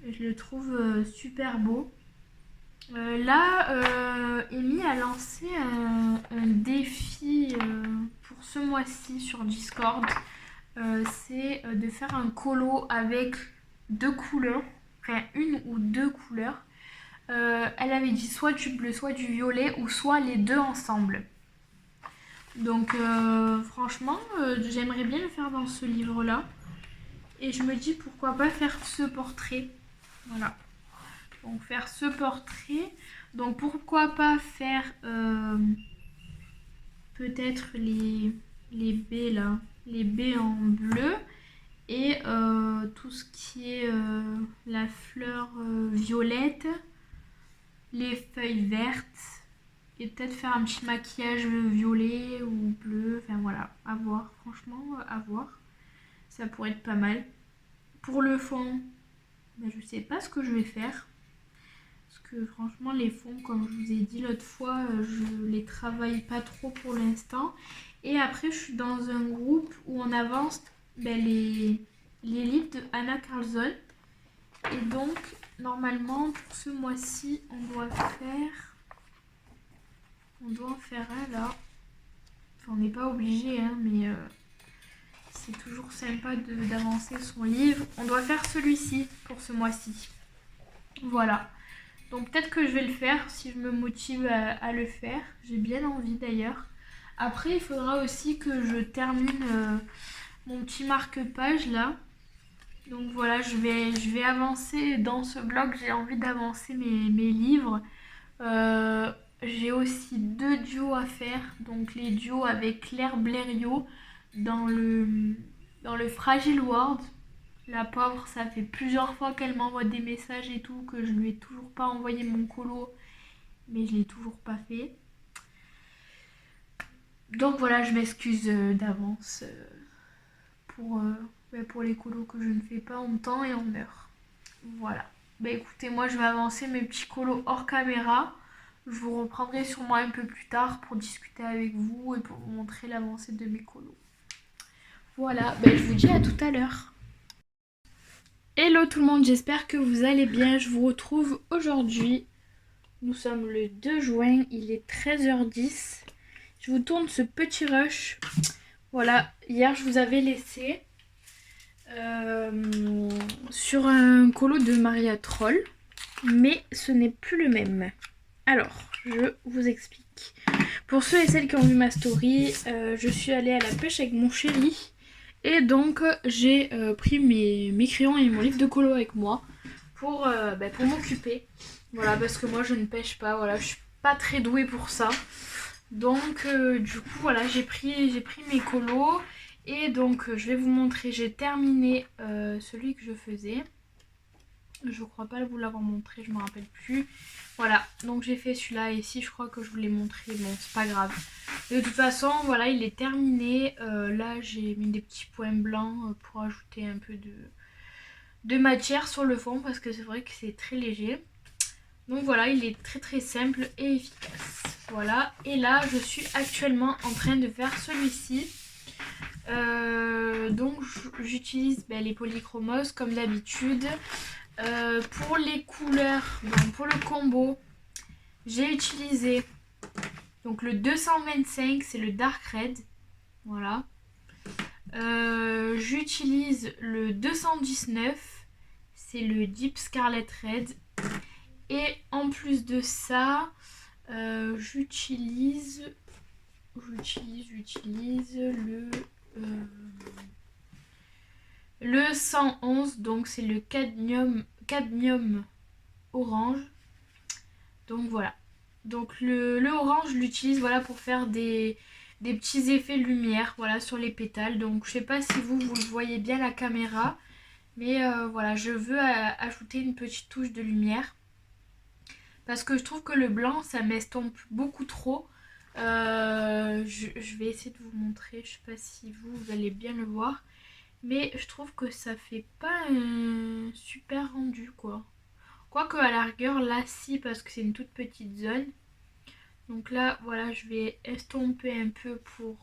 Je le trouve super beau. Là, Amy a lancé un défi pour ce mois-ci sur Discord. C'est de faire un colo avec 2 couleurs, enfin une ou 2 couleurs. Elle avait dit soit du bleu, soit du violet, ou soit les deux ensemble. Donc franchement, j'aimerais bien le faire dans ce livre-là. Et je me dis pourquoi pas faire ce portrait. Voilà. Donc faire ce portrait. Donc pourquoi pas faire peut-être les baies là. Les baies en bleu. Et tout ce qui est la fleur violette. Les feuilles vertes. Et peut-être faire un petit maquillage violet ou bleu. Enfin voilà, à voir. Franchement, à voir. Ça pourrait être pas mal. Pour le fond, je sais pas ce que je vais faire. Parce que franchement, les fonds, comme je vous ai dit l'autre fois, je les travaille pas trop pour l'instant. Et après, je suis dans un groupe où on avance les livres de Anna Carlson. Et donc, normalement, pour ce mois-ci, on doit en faire un là. Enfin, on n'est pas obligé, hein, mais c'est toujours sympa d'avancer son livre. On doit faire celui-ci pour ce mois-ci. Voilà. Donc peut-être que je vais le faire si je me motive à le faire. J'ai bien envie d'ailleurs. Après, il faudra aussi que je termine mon petit marque-page là. Donc voilà, je vais avancer dans ce blog. J'ai envie d'avancer mes livres. Euh, j'ai aussi 2 duos à faire. Donc les duos avec Claire Blériot dans le Fragile World. La pauvre, ça fait plusieurs fois qu'elle m'envoie des messages et tout, que je lui ai toujours pas envoyé mon colo, mais je l'ai toujours pas fait. Donc voilà, je m'excuse d'avance pour, pour les colos que je ne fais pas en temps et en heure. Voilà. Bah écoutez, moi je vais avancer mes petits colos hors caméra. Je vous reprendrai sûrement un peu plus tard pour discuter avec vous et pour vous montrer l'avancée de mes colos. Voilà, bah, je vous dis à tout à l'heure. Hello tout le monde, j'espère que vous allez bien. Je vous retrouve aujourd'hui. Nous sommes le 2 juin, il est 13h10. Je vous tourne ce petit rush. Voilà, hier je vous avais laissé sur un colo de Maria Troll, mais ce n'est plus le même. Alors, je vous explique. Pour ceux et celles qui ont vu ma story, je suis allée à la pêche avec mon chéri. Et donc j'ai pris mes crayons et mon livre de colo avec moi pour m'occuper. Voilà, parce que moi je ne pêche pas, voilà, je suis pas très douée pour ça. Donc du coup voilà, j'ai pris mes colos et donc je vais vous montrer, j'ai terminé celui que je faisais. Je crois pas vous l'avoir montré, je me rappelle plus. Voilà, donc j'ai fait celui-là et ici je crois que je vous l'ai montré, bon c'est pas grave. De toute façon, voilà, il est terminé. Là j'ai mis des petits points blancs pour ajouter un peu de matière sur le fond parce que c'est vrai que c'est très léger. Donc voilà, il est très très simple et efficace. Voilà, et là je suis actuellement en train de faire celui-ci. Donc j'utilise les polychromos comme d'habitude. Pour les couleurs, pour le combo, j'ai utilisé donc le 225, c'est le Dark Red. Voilà. J'utilise le 219, c'est le Deep Scarlet Red. Et en plus de ça, j'utilise le 111, donc c'est le cadmium orange. Donc voilà. Donc le orange, je l'utilise voilà, pour faire des petits effets lumière voilà, sur les pétales. Donc je sais pas si vous le voyez bien à la caméra. Mais voilà, je veux ajouter une petite touche de lumière. Parce que je trouve que le blanc, ça m'estompe beaucoup trop. Je vais essayer de vous montrer. Je sais pas si vous allez bien le voir. Mais je trouve que ça fait pas un super rendu quoi. Quoique à la rigueur, là si, parce que c'est une toute petite zone. Donc là, voilà, je vais estomper un peu pour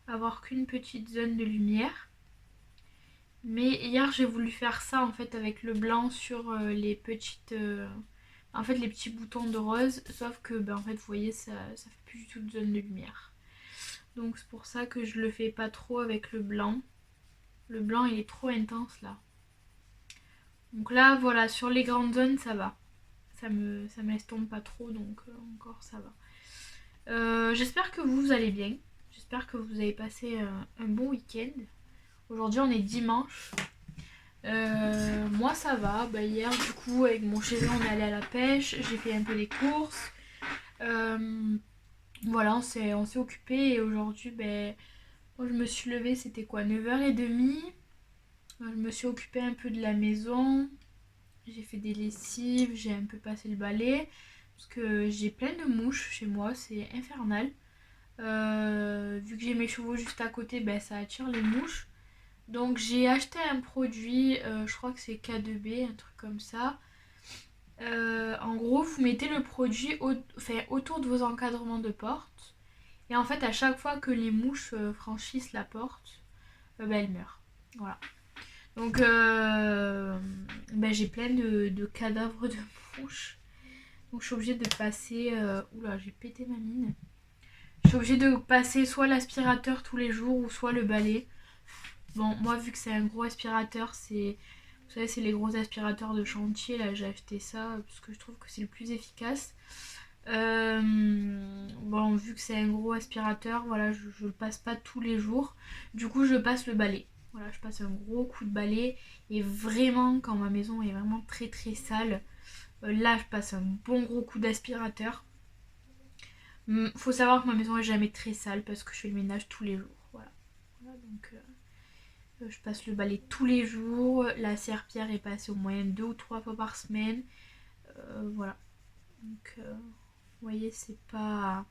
avoir qu'une petite zone de lumière. Mais hier, j'ai voulu faire ça en fait avec le blanc sur les petites... en fait, les petits boutons de rose. Sauf que, en fait, vous voyez, ça fait plus du tout de zone de lumière. Donc c'est pour ça que je le fais pas trop avec le blanc. Le blanc, il est trop intense là. Donc là, voilà, sur les grandes zones, ça va. Ça m'estompe pas trop, donc encore ça va. J'espère que vous allez bien. J'espère que vous avez passé un bon week-end. Aujourd'hui, on est dimanche. Moi, ça va. Hier, du coup, avec mon chéri, on est allé à la pêche. J'ai fait un peu des courses. Voilà, on s'est occupé. Et aujourd'hui, moi, je me suis levée, c'était quoi, 9h30. Je me suis occupée un peu de la maison. J'ai fait des lessives, j'ai un peu passé le balai. Parce que j'ai plein de mouches chez moi, c'est infernal. Vu que j'ai mes chevaux juste à côté, ça attire les mouches. Donc j'ai acheté un produit, je crois que c'est K2B, un truc comme ça. En gros, vous mettez le produit autour de vos encadrements de porte. Et en fait, à chaque fois que les mouches franchissent la porte, elles meurent. Voilà. Donc, j'ai plein de cadavres de mouches. Donc, je suis obligée de passer. Oula, j'ai pété ma mine. Je suis obligée de passer soit l'aspirateur tous les jours ou soit le balai. Bon, moi, vu que c'est un gros aspirateur, vous savez, c'est les gros aspirateurs de chantier. Là, j'ai acheté ça parce que je trouve que c'est le plus efficace. Bon, vu que c'est un gros aspirateur, voilà, je le passe pas tous les jours. Du coup, je passe le balai. Voilà, je passe un gros coup de balai. Et vraiment, quand ma maison est vraiment très très sale, là, je passe un bon gros coup d'aspirateur. Faut savoir que ma maison est jamais très sale parce que je fais le ménage tous les jours. Voilà. Voilà, donc, je passe le balai tous les jours. La serpillière est passée au moins 2 ou 3 fois par semaine. Voilà. Donc, vous voyez, c'est pas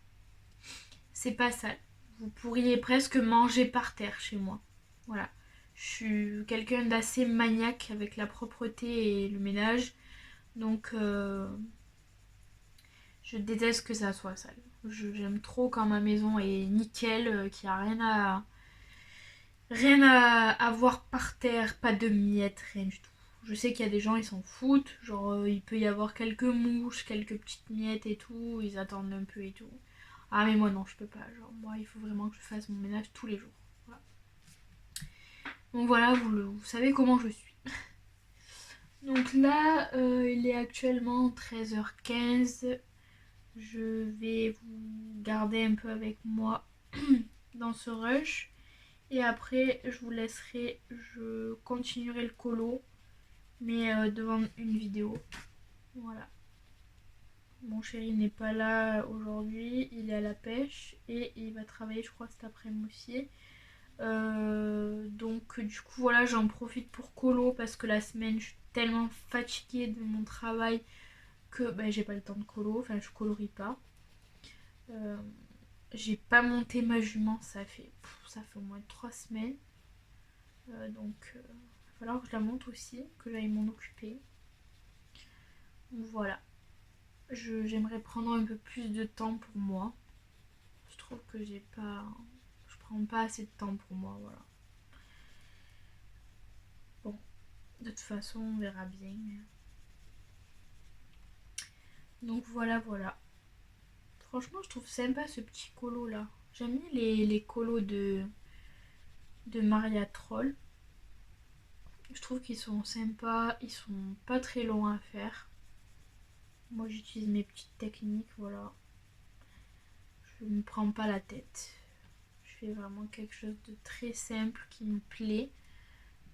sale. Vous pourriez presque manger par terre chez moi. Voilà. Je suis quelqu'un d'assez maniaque avec la propreté et le ménage. Donc, je déteste que ça soit sale. J'aime trop quand ma maison est nickel, qu'il n'y a rien à voir par terre, pas de miettes, rien du tout. Je sais qu'il y a des gens, ils s'en foutent. Genre, il peut y avoir quelques mouches, quelques petites miettes et tout. Ils attendent un peu et tout. Ah, mais moi, non, je peux pas. Genre, moi, il faut vraiment que je fasse mon ménage tous les jours. Voilà. Donc, voilà, vous savez comment je suis. Donc là, il est actuellement 13h15. Je vais vous garder un peu avec moi dans ce rush. Et après, je vous laisserai, je continuerai le colo, mais devant une vidéo. Voilà. Mon chéri n'est pas là aujourd'hui, il est à la pêche et il va travailler, je crois, cet après-midi aussi. Donc, du coup, voilà, j'en profite pour colo parce que la semaine, je suis tellement fatiguée de mon travail que j'ai pas le temps de colo. Enfin, je colorie pas. Euh, j'ai pas monté ma jument, ça fait au moins 3 semaines. Donc, il va falloir que je la monte aussi, que j'aille m'en occuper. Voilà. J'aimerais prendre un peu plus de temps pour moi. Je trouve que je prends pas assez de temps pour moi, voilà. Bon, de toute façon, on verra bien. Donc voilà, voilà. Franchement, je trouve sympa ce petit colo là. J'aime bien les colos de Maria Troll. Je trouve qu'ils sont sympas, ils sont pas très longs à faire. Moi, j'utilise mes petites techniques, voilà. Je me prends pas la tête. Je fais vraiment quelque chose de très simple qui me plaît.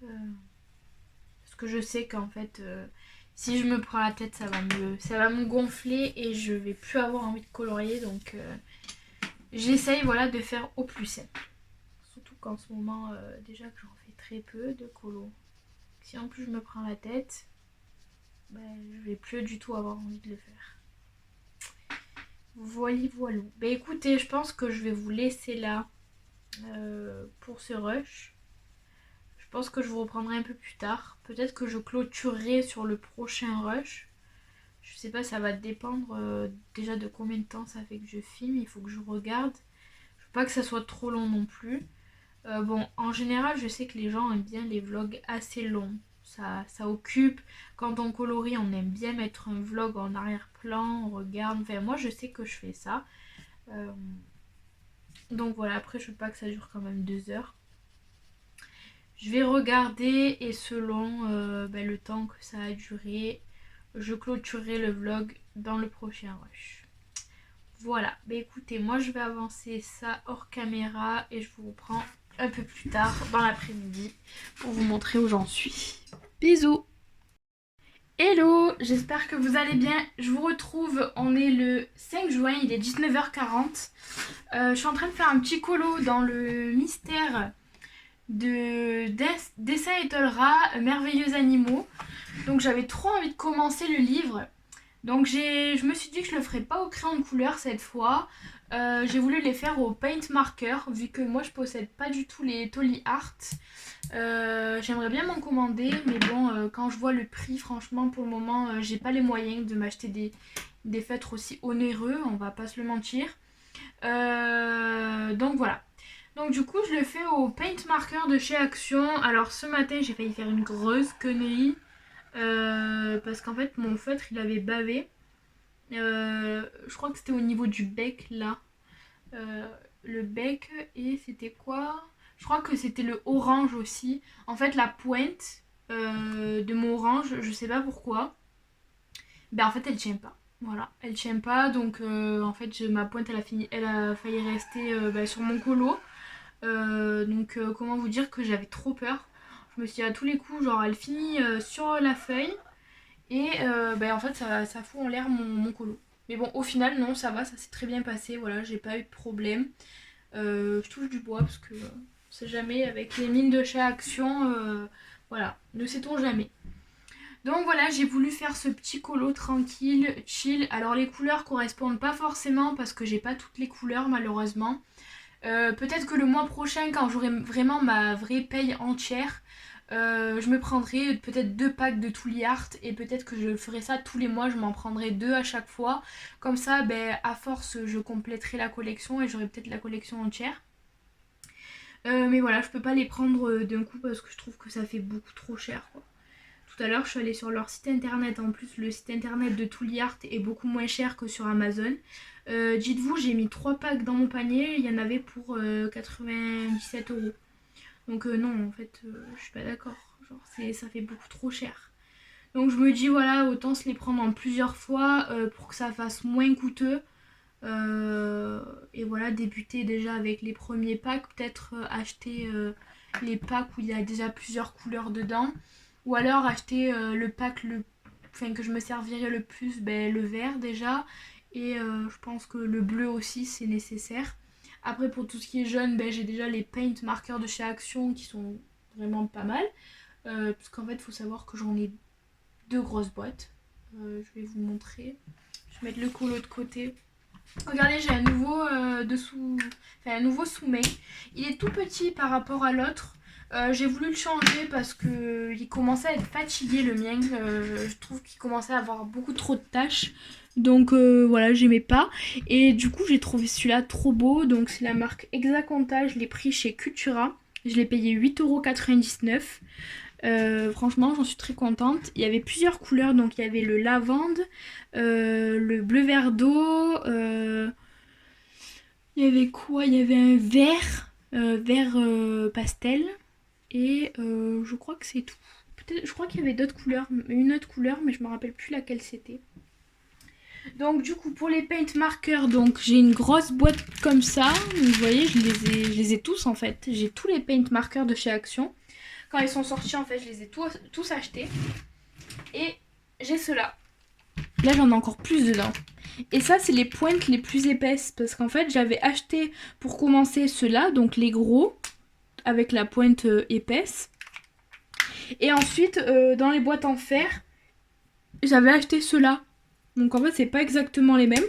Parce que je sais qu'en fait, si je me prends la tête, ça va me gonfler et je vais plus avoir envie de colorier. Donc, j'essaye, voilà, de faire au plus simple. Surtout qu'en ce moment, déjà que j'en fais très peu de colo. Si en plus je me prends la tête, je vais plus du tout avoir envie de le faire. Voilà, voilà. Écoutez, je pense que je vais vous laisser là pour ce rush. Je pense que je vous reprendrai un peu plus tard. Peut-être que je clôturerai sur le prochain rush. Je sais pas, ça va dépendre déjà de combien de temps ça fait que je filme. Il faut que je regarde. Je veux pas que ça soit trop long non plus. Bon, en général, je sais que les gens aiment bien les vlogs assez longs. Ça occupe. Quand on colorie, on aime bien mettre un vlog en arrière-plan, on regarde. Enfin, moi, je sais que je fais ça. Euh, donc voilà, après, je veux pas que ça dure quand même 2 heures. Je vais regarder et selon le temps que ça a duré, je clôturerai le vlog dans le prochain rush. Voilà, écoutez, moi je vais avancer ça hors caméra et je vous reprends un peu plus tard dans l'après-midi pour vous montrer où j'en suis. Bisous. Hello, j'espère que vous allez bien. Je vous retrouve, on est le 5 juin, il est 19h40. Je suis en train de faire un petit colo dans le mystère de Dessin Etolra, Merveilleux Animaux. Donc j'avais trop envie de commencer le livre. Donc je me suis dit que je le ferais pas au crayon de couleur cette fois. J'ai voulu les faire au paint marker vu que moi je possède pas du tout les Tolly Art. J'aimerais bien m'en commander mais bon quand je vois le prix franchement pour le moment j'ai pas les moyens de m'acheter des feutres aussi onéreux, on va pas se le mentir. Donc voilà. Donc du coup je le fais au paint marker de chez Action. Alors ce matin j'ai failli faire une grosse connerie. Parce qu'en fait mon feutre il avait bavé. Je crois que c'était au niveau du bec là. Euh, le bec et c'était quoi? Je crois que c'était le orange aussi. En fait la pointe de mon orange, je sais pas pourquoi. Ben en fait elle tient pas. Voilà, elle tient pas donc en fait ma pointe elle a failli rester sur mon colo. Donc comment vous dire que j'avais trop peur. Je me suis dit à tous les coups genre elle finit sur la feuille et en fait ça fout en l'air mon colo. Mais bon au final non ça va, ça s'est très bien passé, voilà, j'ai pas eu de problème. Je touche du bois parce que on sait jamais avec les mines de chez Action, voilà, ne sait-on jamais. Donc voilà, j'ai voulu faire ce petit colo tranquille, chill. Alors les couleurs correspondent pas forcément parce que j'ai pas toutes les couleurs malheureusement. Peut-être que le mois prochain, quand j'aurai vraiment ma vraie paye entière, je me prendrai peut-être 2 packs de Tooly Art et peut-être que je ferai ça tous les mois, je m'en prendrai 2 à chaque fois. Comme ça, à force, je compléterai la collection et j'aurai peut-être la collection entière. Mais voilà, je peux pas les prendre d'un coup parce que je trouve que ça fait beaucoup trop cher, quoi. Tout à l'heure, je suis allée sur leur site internet. En plus, le site internet de Tooly Art est beaucoup moins cher que sur Amazon. Dites-vous, j'ai mis 3 packs dans mon panier. Il y en avait pour 97 €. Donc non, en fait, je suis pas d'accord. Genre, ça fait beaucoup trop cher. Donc je me dis, voilà, autant se les prendre en plusieurs fois pour que ça fasse moins coûteux. Et voilà, débuter déjà avec les premiers packs. Peut-être acheter les packs où il y a déjà plusieurs couleurs dedans. Ou alors acheter le pack que je me servirais le plus, le vert déjà. Et je pense que le bleu aussi c'est nécessaire. Après pour tout ce qui est jaune, j'ai déjà les paint marqueurs de chez Action qui sont vraiment pas mal. Parce qu'en fait il faut savoir que j'en ai 2 grosses boîtes. Je vais vous montrer. Je vais mettre le colo de côté. Regardez, j'ai un nouveau un nouveau sous-main. Il est tout petit par rapport à l'autre. J'ai voulu le changer parce que il commençait à être fatigué le mien. Je trouve qu'il commençait à avoir beaucoup trop de tâches. Donc voilà, j'aimais pas. Et du coup, j'ai trouvé celui-là trop beau. Donc c'est la marque Exaconta. Je l'ai pris chez Cultura. Je l'ai payé 8,99 €. Franchement, j'en suis très contente. Il y avait plusieurs couleurs. Donc il y avait le lavande, le bleu vert d'eau. Il y avait quoi? Il y avait un vert pastel. Et je crois que c'est tout. Peut-être, je crois qu'il y avait d'autres couleurs, une autre couleur, mais je me rappelle plus laquelle c'était. Donc du coup pour les paint markers, donc j'ai une grosse boîte comme ça. Vous voyez, je les ai tous en fait. J'ai tous les paint markers de chez Action. Quand ils sont sortis en fait, je les ai tous achetés. Et j'ai ceux-là. Là j'en ai encore plus dedans. Et ça c'est les pointes les plus épaisses parce qu'en fait j'avais acheté pour commencer ceux-là, donc les gros avec la pointe épaisse. Et ensuite dans les boîtes en fer, j'avais acheté ceux-là. Donc en fait c'est pas exactement les mêmes.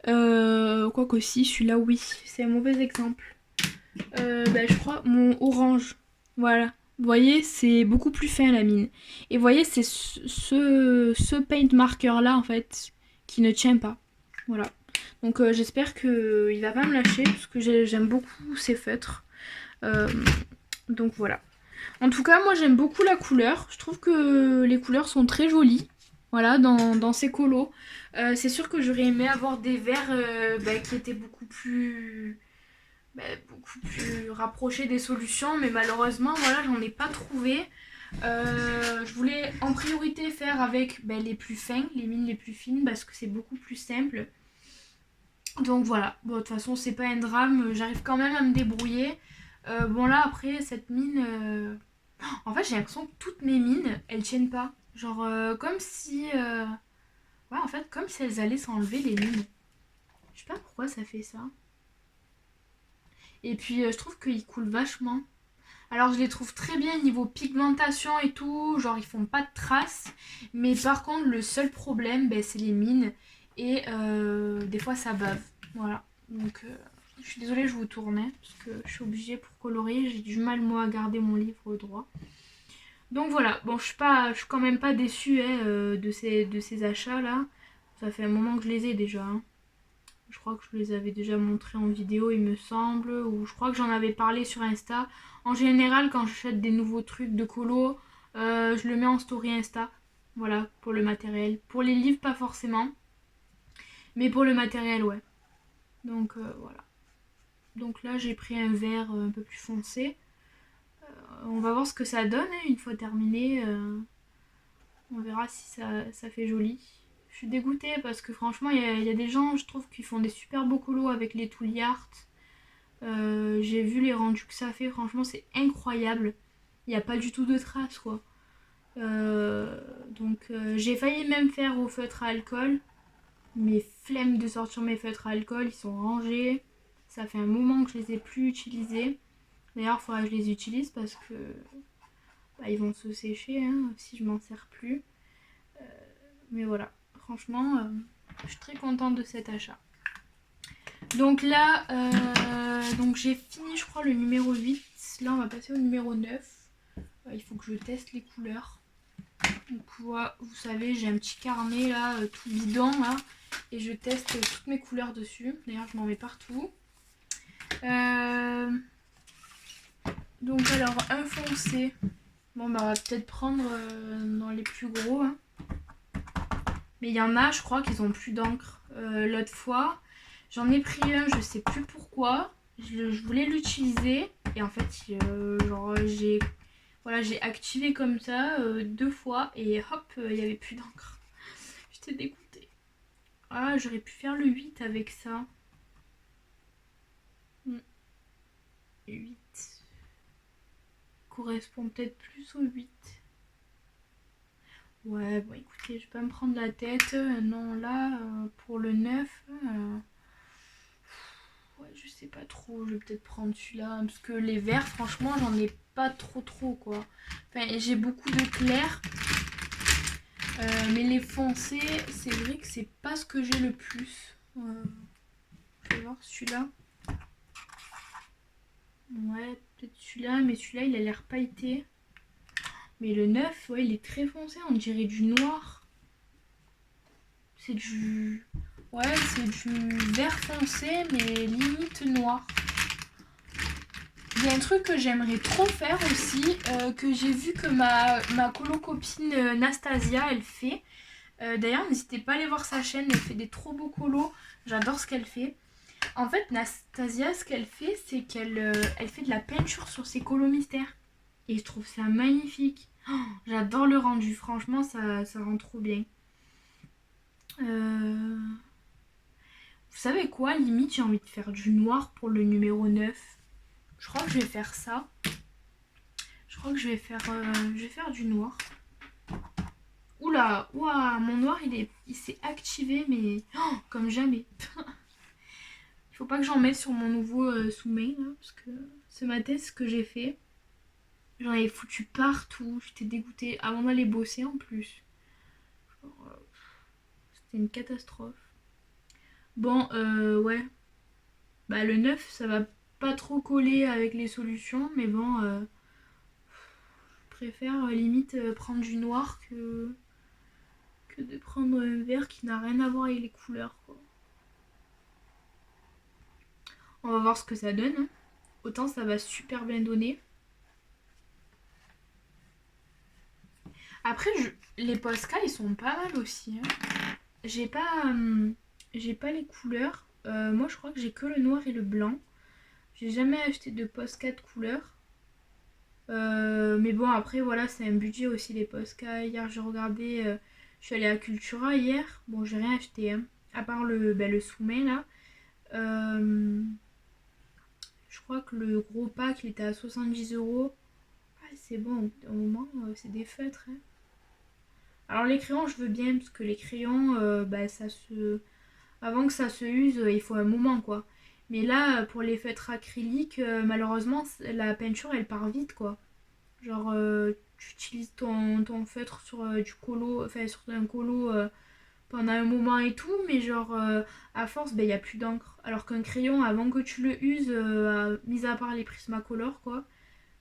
Quoique si, celui-là oui, c'est un mauvais exemple. Je crois mon orange. Voilà. Vous voyez, c'est beaucoup plus fin la mine. Et vous voyez, c'est ce paint marker là en fait qui ne tient pas. Voilà. Donc j'espère qu'il va pas me lâcher parce que j'aime beaucoup ces feutres. Donc voilà. En tout cas, moi j'aime beaucoup la couleur. Je trouve que les couleurs sont très jolies. Voilà, dans ces colos. C'est sûr que j'aurais aimé avoir des verres qui étaient beaucoup plus rapprochés des solutions. Mais malheureusement, voilà, j'en ai pas trouvé. Je voulais en priorité faire avec les plus fins, les mines les plus fines, parce que c'est beaucoup plus simple. Donc voilà, bon, de toute façon c'est pas un drame, j'arrive quand même à me débrouiller. Bon là après cette mine, en fait j'ai l'impression que toutes mes mines elles tiennent pas. Genre comme si, ouais en fait comme si elles allaient s'enlever les mines. Je sais pas pourquoi ça fait ça. Et puis je trouve qu'ils coulent vachement. Alors je les trouve très bien niveau pigmentation et tout, genre ils font pas de traces. Mais par contre le seul problème c'est les mines et des fois ça bave. Voilà, donc je suis désolée je vous tournais parce que je suis obligée pour colorier, j'ai du mal moi à garder mon livre droit. Donc voilà, bon je suis quand même pas déçue de ces achats là. Ça fait un moment que je les ai déjà. Hein. Je crois que je les avais déjà montrés en vidéo, il me semble, ou je crois que j'en avais parlé sur Insta. En général, quand j'achète des nouveaux trucs de colo, je le mets en story Insta. Voilà, pour le matériel. Pour les livres, pas forcément. Mais pour le matériel, ouais. Donc voilà. Donc là, j'ai pris un vert un peu plus foncé. On va voir ce que ça donne une fois terminé. On verra si ça fait joli. Je suis dégoûtée parce que franchement, il y a des gens, je trouve, qui font des super beaux colos avec les Tooly Art. J'ai vu les rendus que ça fait, franchement, c'est incroyable. Il n'y a pas du tout de traces, quoi. Donc, j'ai failli même faire au feutre à alcool. Mes flemmes de sortir mes feutres à alcool, ils sont rangés. Ça fait un moment que je les ai plus utilisés. D'ailleurs, il faudra que je les utilise parce que ils vont se sécher si je m'en sers plus. Mais voilà, franchement, je suis très contente de cet achat. Donc là, donc j'ai fini, je crois, le numéro 8. Là, on va passer au numéro 9. Il faut que je teste les couleurs. Donc, vous savez, j'ai un petit carnet là, tout bidon là. Et je teste toutes mes couleurs dessus. D'ailleurs, je m'en mets partout. Donc alors, un foncé. Bon, bah, on va peut-être prendre dans les plus gros. Mais il y en a, je crois, qu'ils ont plus d'encre. L'autre fois, j'en ai pris un, je sais plus pourquoi. Je voulais l'utiliser. Et en fait, j'ai activé comme ça 2 fois. Et hop, il n'y avait plus d'encre. J'étais dégoûtée. Ah, j'aurais pu faire le 8 avec ça. 8. Correspond peut-être plus au 8. Ouais, bon écoutez, je vais pas me prendre la tête. Non, là, pour le 9, ouais, je sais pas trop. Je vais peut-être prendre celui-là. Parce que les verts, franchement, j'en ai pas trop, quoi. Enfin, j'ai beaucoup de clairs. Mais les foncés, c'est vrai que c'est pas ce que j'ai le plus. Je vais voir celui-là. Ouais, peut-être celui-là. Mais celui-là, il a l'air pailleté. Mais le 9, ouais, il est très foncé. On dirait du noir. C'est du... Ouais, c'est du vert foncé, mais limite noir. Il y a un truc que j'aimerais trop faire aussi, que j'ai vu que ma colo-copine Nastasia, elle fait. D'ailleurs, n'hésitez pas à aller voir sa chaîne, elle fait des trop beaux colos. J'adore ce qu'elle fait. En fait, Nastasia, ce qu'elle fait, c'est qu'elle fait de la peinture sur ses colos mystères. Et je trouve ça magnifique. Oh, j'adore le rendu, franchement, ça rend trop bien. Vous savez quoi, limite, j'ai envie de faire du noir pour le numéro 9. Je crois que je vais faire ça. Je crois que je vais faire du noir. Oula, ouah, mon noir il s'est activé, mais comme jamais. Il faut pas que j'en mette sur mon nouveau sous-main, parce que ce matin, ce que j'ai fait, j'en avais foutu partout. J'étais dégoûtée avant d'aller bosser en plus. C'était une catastrophe. Bon, ouais. Bah, le 9 ça va pas trop coller avec les solutions, mais bon, je préfère limite prendre du noir que de prendre un vert qui n'a rien à voir avec les couleurs, quoi. On va voir ce que ça donne. Autant ça va super bien donner. Après, les Posca, ils sont pas mal aussi. J'ai pas, j'ai pas les couleurs. Moi, je crois que j'ai que le noir et le blanc. J'ai jamais acheté de Posca de couleur. Mais bon, après, voilà, c'est un budget aussi, les Posca. Hier, j'ai regardé... je suis allée à Cultura hier. Bon, j'ai rien acheté, à part le sous-main, là. Je crois que le gros pack, il était à 70 €. Ah, c'est bon, au moins, c'est des feutres. Alors, les crayons, je veux bien, parce que les crayons, ça se... Avant que ça se use, il faut un moment, quoi. Mais là, pour les feutres acryliques, malheureusement, la peinture, elle part vite, quoi. Genre, tu utilises ton feutre sur du colo, enfin, sur un colo pendant un moment et tout, mais genre, à force, il n'y a plus d'encre. Alors qu'un crayon, avant que tu le uses, mis à part les Prismacolor, quoi,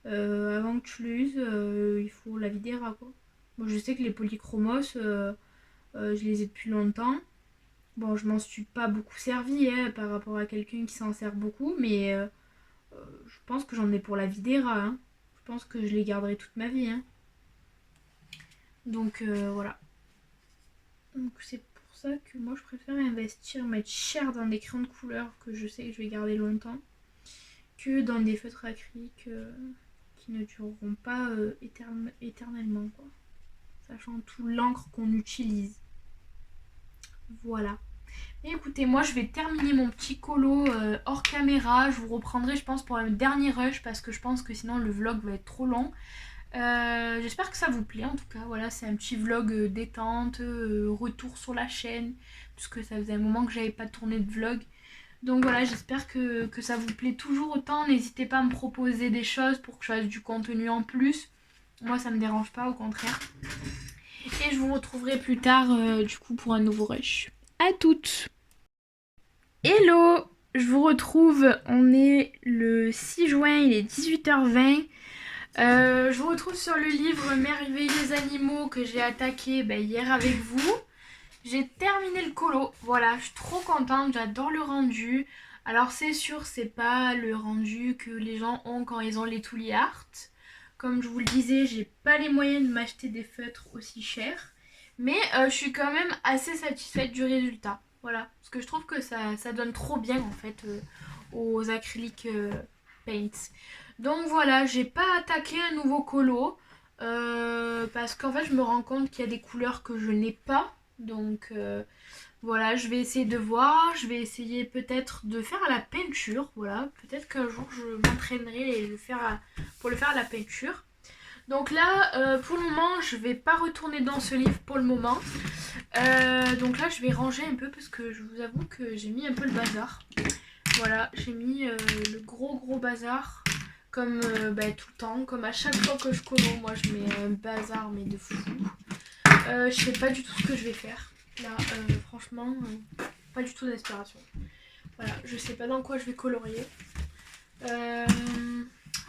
avant que tu le uses, il faut la vidéra, quoi. Moi, je sais que les polychromos, je les ai depuis longtemps. Bon, je m'en suis pas beaucoup servi hein, par rapport à quelqu'un qui s'en sert beaucoup, mais je pense que j'en ai pour la vie des rats. Hein. Je pense que je les garderai toute ma vie. Hein. Donc voilà. Donc c'est pour ça que moi je préfère investir, mettre cher dans des crayons de couleur que je sais que je vais garder longtemps, que dans des feutres acryliques qui ne dureront pas éternellement, quoi. Sachant tout l'encre qu'on utilise. Voilà. Et écoutez, moi je vais terminer mon petit colo hors caméra. Je vous reprendrai, je pense, pour un dernier rush parce que je pense que sinon le vlog va être trop long. J'espère que ça vous plaît en tout cas. Voilà, c'est un petit vlog détente, retour sur la chaîne, puisque ça faisait un moment que j'avais pas tourné de vlog. Donc voilà, j'espère que ça vous plaît toujours autant. N'hésitez pas à me proposer des choses pour que je fasse du contenu en plus. Moi ça me dérange pas, au contraire. Et je vous retrouverai plus tard du coup pour un nouveau rush. À toutes! Hello! Je vous retrouve, on est le 6 juin, il est 18h20. Je vous retrouve sur le livre Merveilleux animaux que j'ai attaqué hier avec vous. J'ai terminé le colo, voilà, je suis trop contente, j'adore le rendu. Alors c'est sûr, c'est pas le rendu que les gens ont quand ils ont les Tooly Art. Comme je vous le disais, j'ai pas les moyens de m'acheter des feutres aussi chers. Mais je suis quand même assez satisfaite du résultat. Voilà, parce que je trouve que ça donne trop bien en fait aux acryliques paints. Donc voilà, j'ai pas attaqué un nouveau colo parce qu'en fait je me rends compte qu'il y a des couleurs que je n'ai pas. Donc voilà, je vais essayer de voir, je vais essayer peut-être de faire à la peinture. Voilà, peut-être qu'un jour je m'entraînerai pour le faire à la peinture. Donc là, pour le moment, je vais pas retourner dans ce livre pour le moment. Donc là, je vais ranger un peu parce que je vous avoue que j'ai mis un peu le bazar. Voilà, j'ai mis le gros bazar comme tout le temps, comme à chaque fois que je colo, moi je mets un bazar mais de fou. Je sais pas du tout ce que je vais faire. Là, franchement, pas du tout d'inspiration. Voilà, je sais pas dans quoi je vais colorier.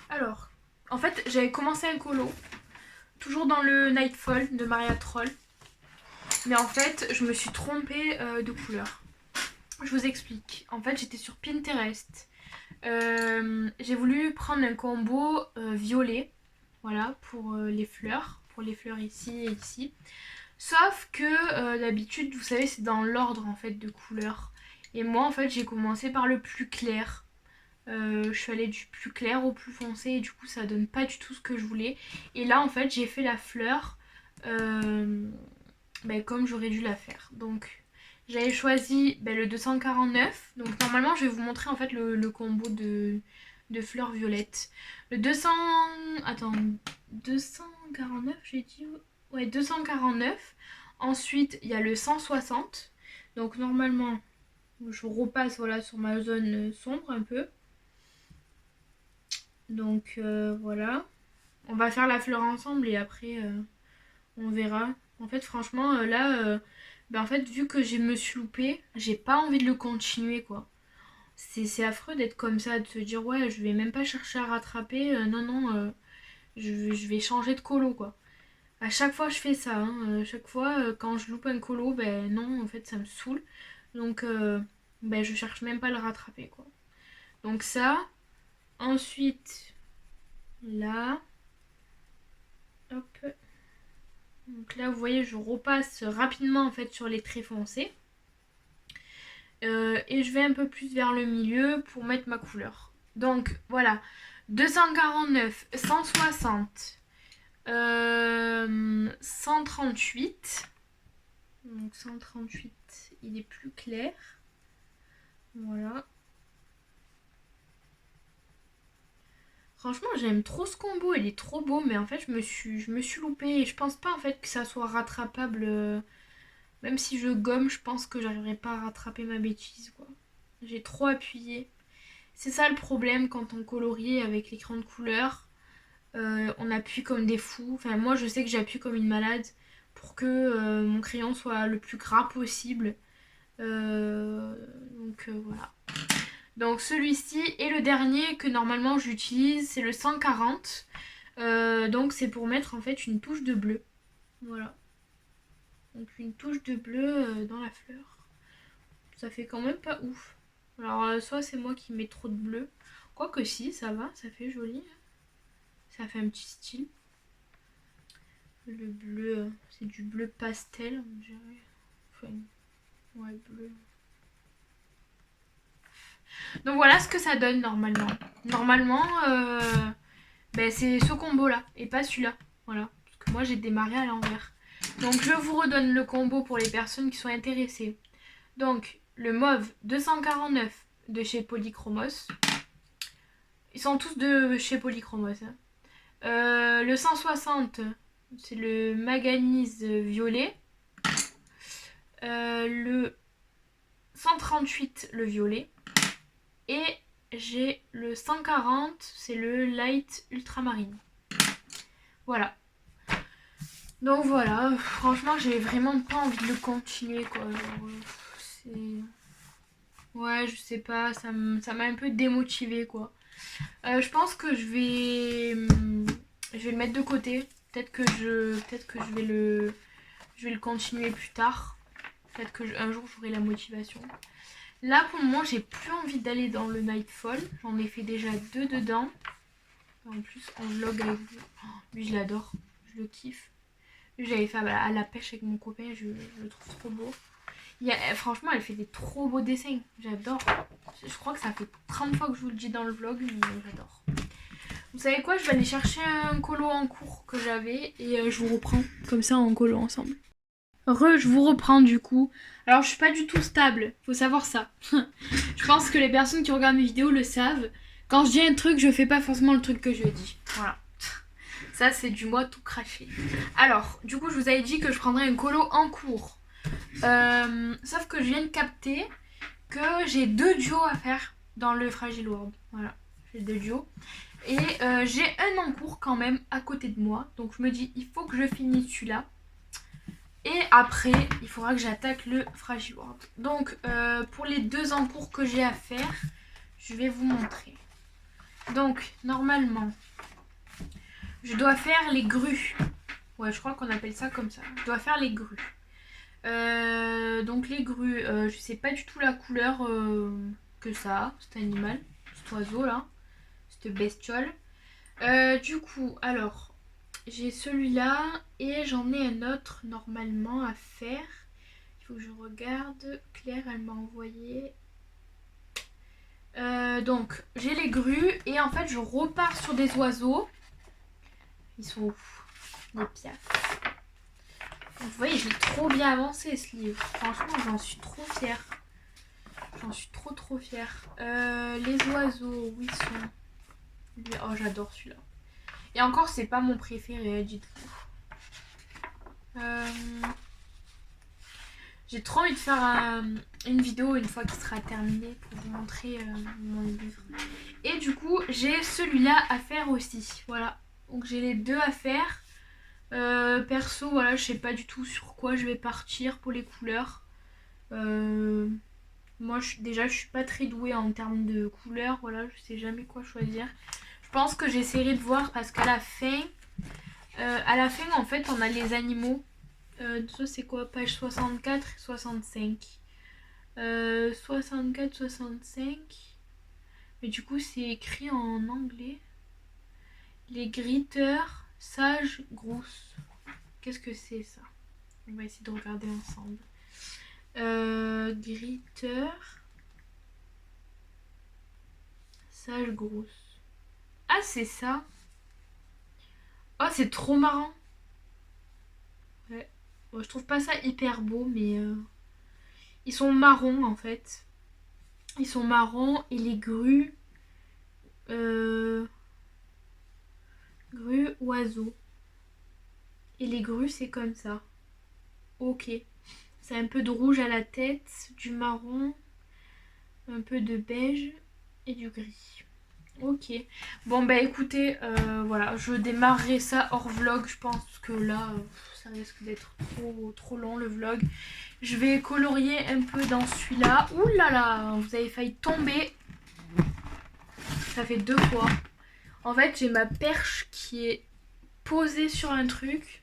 Alors, en fait, j'avais commencé un colo, toujours dans le Nightfall de Maria Troll. Mais en fait, je me suis trompée de couleur. Je vous explique. En fait, j'étais sur Pinterest. J'ai voulu prendre un combo violet, voilà, pour les fleurs ici et ici. Sauf que d'habitude, vous savez, c'est dans l'ordre en fait de couleurs. Et moi, en fait, j'ai commencé par le plus clair. Je suis allée du plus clair au plus foncé et du coup, ça donne pas du tout ce que je voulais. Et là, en fait, j'ai fait la fleur comme j'aurais dû la faire. Donc, j'avais choisi le 249. Donc, normalement, je vais vous montrer en fait le combo de fleurs violettes. Le 200... Attends, 249, j'ai dit... Ouais, 249. Ensuite, il y a le 160. Donc, normalement, je repasse voilà, sur ma zone sombre un peu. Donc, voilà. On va faire la fleur ensemble et après, on verra. En fait, franchement, là, en fait, vu que je me suis loupée, j'ai pas envie de le continuer, quoi. C'est affreux d'être comme ça, de se dire, ouais, je vais même pas chercher à rattraper. Non, non, je vais changer de colo, quoi. À chaque fois, je fais ça. Hein. Chaque fois, quand je loupe un colo, non, en fait, ça me saoule. Donc, je cherche même pas à le rattraper, quoi. Donc ça. Ensuite, là. Hop. Donc là, vous voyez, je repasse rapidement, en fait, sur les traits foncés. Et je vais un peu plus vers le milieu pour mettre ma couleur. Donc, voilà. 249, 160, 138. Donc 138, il est plus clair. Voilà. Franchement, j'aime trop ce combo, il est trop beau, mais en fait, je me suis loupée et je pense pas en fait que ça soit rattrapable. Même si je gomme, je pense que j'arriverai pas à rattraper ma bêtise, quoi. J'ai trop appuyé. C'est ça le problème quand on colorie avec l'écran de couleur. On appuie comme des fous. Enfin, moi, je sais que j'appuie comme une malade pour que mon crayon soit le plus gras possible. Voilà. Donc celui-ci est le dernier que normalement j'utilise, c'est le 140. Donc c'est pour mettre en fait une touche de bleu. Voilà. Donc une touche de bleu dans la fleur. ça fait quand même pas ouf. Alors soit c'est moi qui mets trop de bleu. Quoique si, ça va, ça fait joli. Ça fait un petit style. Le bleu, c'est du bleu pastel, on dirait. Enfin, ouais, bleu. Donc voilà ce que ça donne normalement. Normalement, c'est ce combo là et pas celui-là. Voilà. Parce que moi j'ai démarré à l'envers. Donc je vous redonne le combo pour les personnes qui sont intéressées. Donc le mauve 249 de chez Polychromos. Ils sont tous de chez Polychromos. Hein. Le 160, c'est le manganèse violet. Le 138, le violet. Et j'ai le 140, c'est le light ultramarine. Voilà. Donc voilà, franchement j'ai vraiment pas envie de le continuer quoi. Genre, c'est... Ouais, je sais pas, ça m'a un peu démotivée quoi. Je pense que je vais le mettre de côté. Peut-être que je vais le continuer plus tard. Peut-être que un jour j'aurai la motivation. Là pour le moment j'ai plus envie d'aller dans le Nightfall. J'en ai fait déjà 2 dedans. En plus en vlog avec vous. Oh, lui je l'adore, je le kiffe. Lui j'avais fait à la pêche avec mon copain, je le trouve trop beau. Franchement elle fait des trop beaux dessins, j'adore. Je crois que ça fait 30 fois que je vous le dis dans le vlog, mais j'adore. Vous savez quoi, je vais aller chercher un colo en cours que j'avais et je vous reprends comme ça en colo ensemble. Je vous reprends du coup. Alors je suis pas du tout stable, faut savoir ça. Je pense que les personnes qui regardent mes vidéos le savent. Quand je dis un truc, je fais pas forcément le truc que je dis. Voilà. Ça c'est du moi tout craché. Alors, du coup je vous avais dit que je prendrais un colo en cours. Sauf que je viens de capter que j'ai 2 duos à faire dans le Fragile World. Voilà, j'ai 2 duos. Et j'ai un en cours quand même à côté de moi. Donc je me dis, il faut que je finisse celui-là. Et après, il faudra que j'attaque le Fragile World. Donc, pour les 2 en cours que j'ai à faire, je vais vous montrer. Donc, normalement, je dois faire les grues. Ouais, je crois qu'on appelle ça comme ça. Je dois faire les grues. Donc, les grues, je sais pas du tout la couleur que ça a, cet animal, cet oiseau là, cette bestiole. Du coup, alors... J'ai celui-là et j'en ai un autre normalement à faire. Il faut que je regarde. Claire, elle m'a envoyé. Donc, j'ai les grues et en fait, je repars sur des oiseaux. Ils sont où? Les piafs. Vous voyez, j'ai trop bien avancé ce livre. Franchement, j'en suis trop fière. J'en suis trop fière. Les oiseaux, où ils sont? Oh, j'adore celui-là. Et encore, c'est pas mon préféré, dites-vous. J'ai trop envie de faire une vidéo une fois qu'il sera terminé pour vous montrer mon livre. Et du coup, j'ai celui-là à faire aussi. Voilà. Donc j'ai les 2 à faire. Perso, voilà, je sais pas du tout sur quoi je vais partir pour les couleurs. Moi, déjà, je suis pas très douée en termes de couleurs. Voilà, je sais jamais quoi choisir. Je pense que j'essaierai de voir parce qu'à la fin, en fait, on a les animaux. Ça, c'est quoi? Page 64 et 65. 64, 65. Mais du coup, c'est écrit en anglais. Les gritteurs, sages, grousses. Qu'est-ce que c'est ça? On va essayer de regarder ensemble. Gritteurs, sages, grousses. Ah, c'est ça. Oh, c'est trop marrant. Ouais. Bon, je trouve pas ça hyper beau, mais ils sont marrons en fait. Ils sont marrons et les grues. Grues oiseaux. Et les grues, c'est comme ça. Ok. C'est un peu de rouge à la tête, du marron, un peu de beige et du gris. Ok. Bon bah écoutez, voilà, je démarrerai ça hors vlog. Je pense que là, ça risque d'être trop long le vlog. Je vais colorier un peu dans celui-là. Ouh là là, vous avez failli tomber. Ça fait 2 fois. En fait, j'ai ma perche qui est posée sur un truc.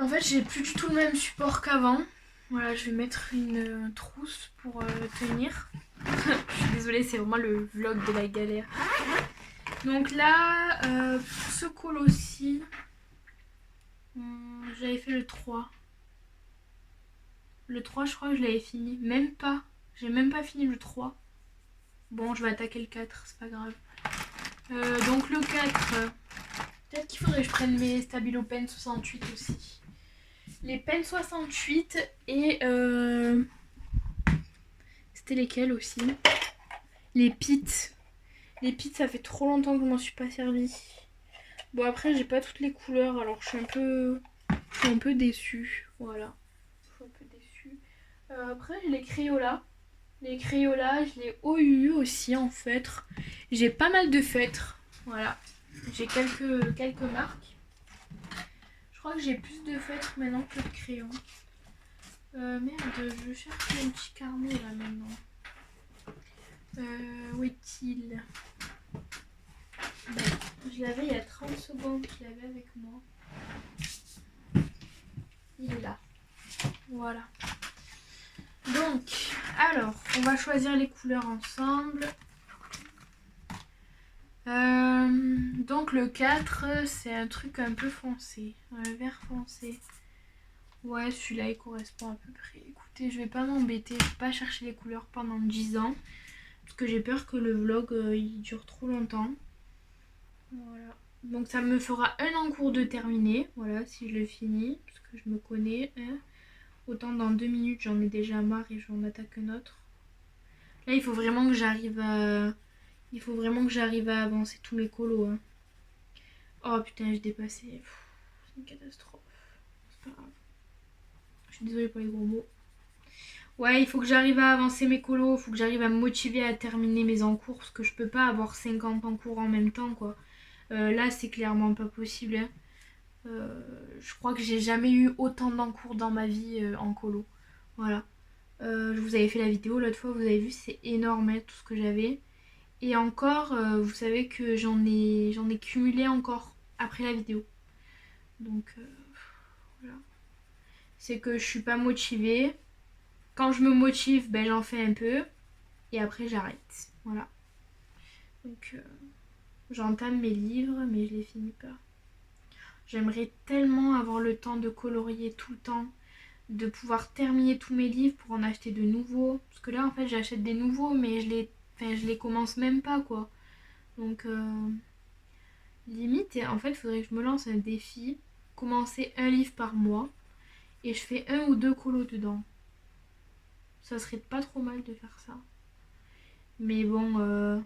En fait, j'ai plus du tout le même support qu'avant. Voilà, je vais mettre une trousse pour tenir. Je suis désolée, c'est vraiment le vlog de la galère. Donc là, pour ce colo-ci, j'avais fait le 3. Le 3, je crois que je l'avais fini. Même pas. J'ai même pas fini le 3. Bon, je vais attaquer le 4, c'est pas grave. Donc le 4, peut-être qu'il faudrait que je prenne mes Stabilo Pen 68 aussi. Les Pen 68 et... c'était lesquels aussi? Les Pits. Les Pits, ça fait trop longtemps que je m'en suis pas servi. Bon, après, j'ai pas toutes les couleurs, alors je suis un peu déçue. Voilà. Je suis un peu déçue. Après, j'ai les Crayola. Les Crayola, je les OU aussi en feutre. J'ai pas mal de feutres. Voilà. J'ai quelques marques. Je crois que j'ai plus de feutres maintenant que de crayons. Merde, je cherche un petit carnet là maintenant. Où est-il? Ben, je l'avais il y a 30 secondes, je l'avais avec moi. Il est là. Voilà. Donc, alors, on va choisir les couleurs ensemble. Donc le 4, c'est un truc un peu foncé. Un vert foncé. Ouais, celui-là, il correspond à peu près. Écoutez, je vais pas m'embêter. Je vais pas chercher les couleurs pendant 10 ans. Parce que j'ai peur que le vlog, il dure trop longtemps. Voilà. Donc ça me fera un en cours de terminer. Voilà, si je le finis. Parce que je me connais. Hein. Autant dans 2 minutes, j'en ai déjà marre et j'en attaque un autre. Là, il faut vraiment que j'arrive à... Il faut vraiment que j'arrive à avancer tous mes colos. Hein. Oh putain, j'ai dépassé. C'est une catastrophe. C'est pas grave. Je suis désolée pour les gros mots. Ouais, il faut que j'arrive à avancer mes colos. Il faut que j'arrive à me motiver à terminer mes encours. Parce que je peux pas avoir 50 encours en même temps, quoi. Là, c'est clairement pas possible. Hein. Je crois que j'ai jamais eu autant d'encours dans ma vie en colo. Voilà. Je vous avais fait la vidéo l'autre fois, vous avez vu, c'est énorme hein, tout ce que j'avais. Et encore, vous savez que j'en ai cumulé encore après la vidéo. Donc voilà. C'est que je suis pas motivée. Quand je me motive, ben, j'en fais un peu. Et après j'arrête. Voilà. Donc j'entame mes livres, mais je les finis pas. J'aimerais tellement avoir le temps de colorier tout le temps. De pouvoir terminer tous mes livres pour en acheter de nouveaux. Parce que là en fait j'achète des nouveaux mais je les commence même pas quoi. Donc limite en fait il faudrait que je me lance un défi. Commencer un livre par mois. Et je fais un ou deux colos dedans. Ça serait pas trop mal de faire ça. Mais bon,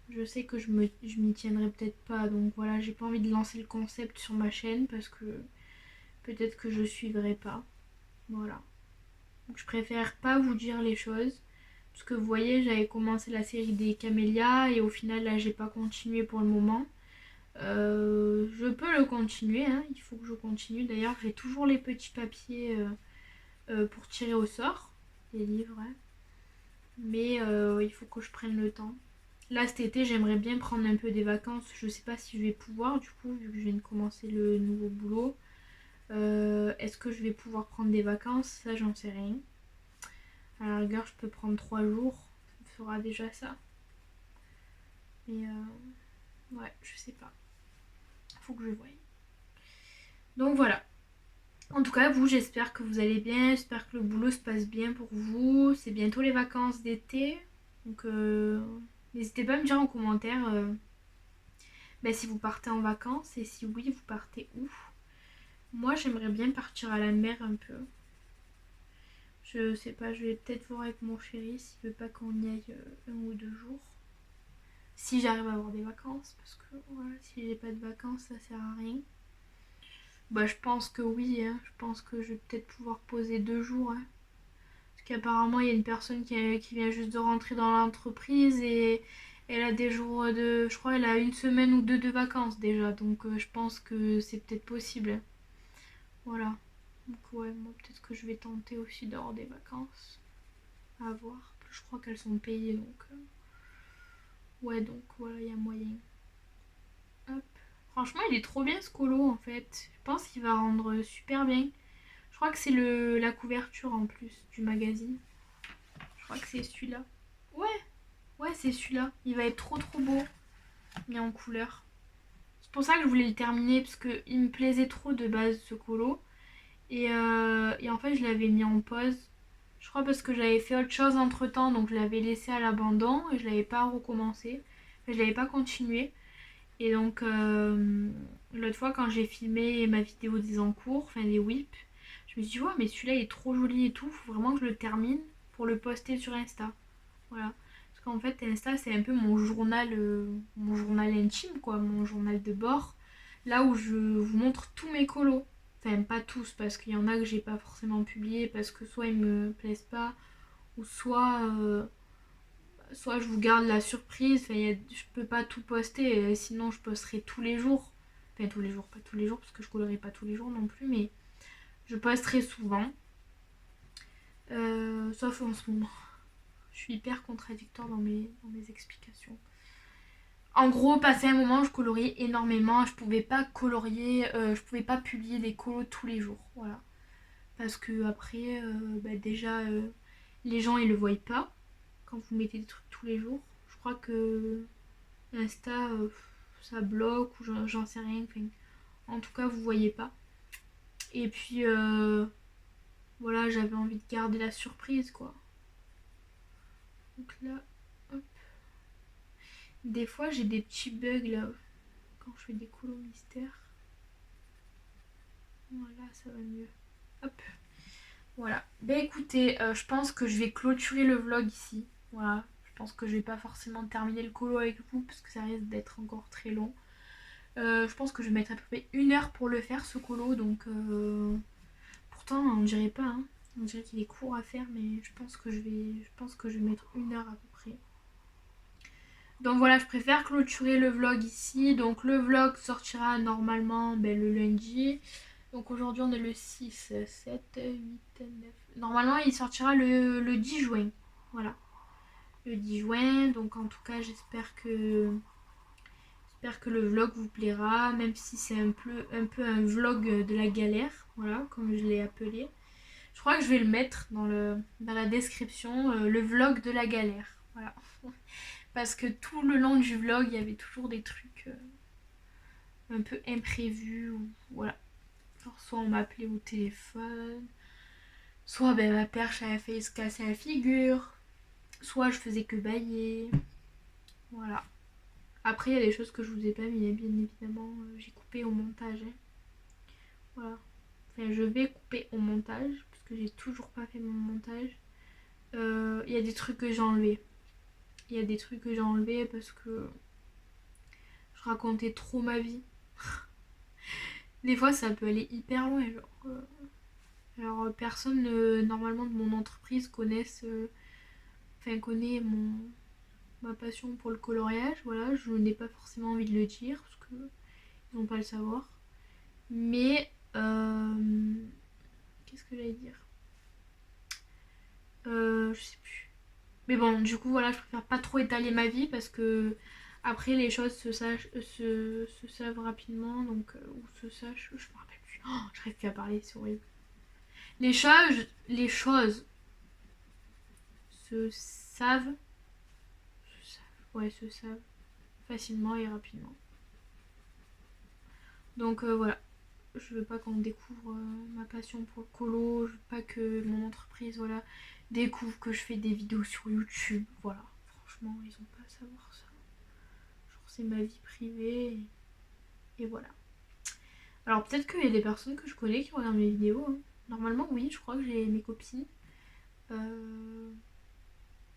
je sais que je m'y tiendrai peut-être pas. Donc voilà, j'ai pas envie de lancer le concept sur ma chaîne parce que peut-être que je suivrai pas. Voilà. Donc je préfère pas vous dire les choses. Parce que vous voyez, j'avais commencé la série des camélias et au final là j'ai pas continué pour le moment. Je peux le continuer, hein, il faut que je continue. D'ailleurs j'ai toujours les petits papiers pour tirer au sort, les livres. Hein. Mais il faut que je prenne le temps. Là cet été j'aimerais bien prendre un peu des vacances. Je sais pas si je vais pouvoir du coup vu que je viens de commencer le nouveau boulot. Est-ce que je vais pouvoir prendre des vacances? Ça j'en sais rien. À la rigueur, je peux prendre 3 jours. Ça me fera déjà ça. Mais ouais, je sais pas. Faut que je voie. Donc voilà. En tout cas, vous, j'espère que vous allez bien. J'espère que le boulot se passe bien pour vous. C'est bientôt les vacances d'été. Donc n'hésitez pas à me dire en commentaire si vous partez en vacances. Et si oui, vous partez où? Moi, j'aimerais bien partir à la mer un peu. Je sais pas, je vais peut-être voir avec mon chéri s'il veut pas qu'on y aille 1 ou 2 jours. Si j'arrive à avoir des vacances, parce que voilà, si j'ai pas de vacances, ça sert à rien. Bah je pense que oui, hein. Je pense que je vais peut-être pouvoir poser 2 jours. Hein. Parce qu'apparemment il y a une personne qui vient juste de rentrer dans l'entreprise et elle a des jours de... Je crois elle a 1 semaine ou 2 de vacances déjà. Donc je pense que c'est peut-être possible. Hein. Voilà. Donc ouais, moi peut-être que je vais tenter aussi d'avoir des vacances. À voir. Je crois qu'elles sont payées donc... Ouais donc voilà, il y a moyen. Hop. Franchement, il est trop bien ce colo en fait. Je pense qu'il va rendre super bien. Je crois que c'est la couverture en plus du magazine. Je crois que c'est celui-là. Ouais, ouais, c'est celui-là. Il va être trop trop beau, mis en couleur. C'est pour ça que je voulais le terminer, parce qu'il me plaisait trop de base ce colo. Et en fait, je l'avais mis en pause. Je crois parce que j'avais fait autre chose entre temps, donc je l'avais laissé à l'abandon et je l'avais pas recommencé. Enfin, je l'avais pas continué. Et donc, l'autre fois, quand j'ai filmé ma vidéo des encours, enfin des whips, je me suis dit, ouais, mais celui-là il est trop joli et tout, faut vraiment que je le termine pour le poster sur Insta. Voilà. Parce qu'en fait, Insta, c'est un peu mon journal intime, quoi, mon journal de bord. Là où je vous montre tous mes colos. Enfin, pas tous, parce qu'il y en a que j'ai pas forcément publié, parce que soit ils me plaisent pas, ou soit je vous garde la surprise. Enfin, je peux pas tout poster, sinon je posterai tous les jours. Enfin, tous les jours, pas tous les jours, parce que je colorerai pas tous les jours non plus, mais je posterai souvent. Sauf en ce moment. Je suis hyper contradictoire dans mes explications. En gros, passé un moment, je coloriais énormément. Je pouvais pas colorier, je pouvais pas publier des colos tous les jours. Voilà. Parce que après, déjà, les gens ils le voient pas quand vous mettez des trucs tous les jours. Je crois que Insta, ça bloque ou j'en sais rien. Enfin, en tout cas, vous voyez pas. Et puis, voilà, j'avais envie de garder la surprise, quoi. Donc là, hop. Des fois, j'ai des petits bugs là quand je fais des colos mystères. Voilà, ça va mieux. Hop. Voilà. Ben écoutez, je pense que je vais clôturer le vlog ici. Voilà. Je pense que je vais pas forcément terminer le colo avec vous parce que ça risque d'être encore très long. Je pense que je vais mettre à peu près 1 heure pour le faire ce colo. Donc pourtant on dirait pas. Hein. On dirait qu'il est court à faire, mais je pense que je vais mettre 1 heure à peu près. Donc voilà, je préfère clôturer le vlog ici. Donc le vlog sortira normalement le lundi. Donc aujourd'hui on est le 6, 7, 8, 9. Normalement il sortira le 10 juin. Voilà. Le 10 juin. Donc en tout cas j'espère que le vlog vous plaira. Même si c'est un peu un vlog de la galère. Voilà, comme je l'ai appelé. Je crois que je vais le mettre dans la description. Le vlog de la galère. Voilà. Parce que tout le long du vlog il y avait toujours des trucs un peu imprévus. Voilà. Genre soit on m'appelait au téléphone, soit ma perche avait failli se casser la figure, soit je faisais que bailler. Voilà. Après, il y a des choses que je vous ai pas mis, bien évidemment, j'ai coupé au montage. Hein. Voilà. Enfin, je vais couper au montage, parce que j'ai toujours pas fait mon montage. Il y a des trucs que j'ai enlevés. Il y a des trucs que j'ai enlevés parce que je racontais trop ma vie. Des fois, ça peut aller hyper loin, genre. Alors, personne normalement de mon entreprise connaît ma passion pour le coloriage. Voilà, je n'ai pas forcément envie de le dire parce que ils n'ont pas le savoir. Mais qu'est-ce que j'allais dire Je sais plus. Mais bon, du coup, voilà, je préfère pas trop étaler ma vie parce que après les choses se savent rapidement, donc ou se sachent, je me rappelle plus. Oh, j'arrive plus à parler, c'est horrible. Les choses se savent, ouais, se savent facilement et rapidement. Donc voilà, je veux pas qu'on découvre ma passion pour le colo, je veux pas que mon entreprise découvre que je fais des vidéos sur YouTube. Voilà, franchement, ils ont pas à savoir ça. Genre, c'est ma vie privée et voilà. Alors peut-être qu'il y a des personnes que je connais qui regardent mes vidéos. Hein. Normalement, oui, je crois que j'ai mes copines.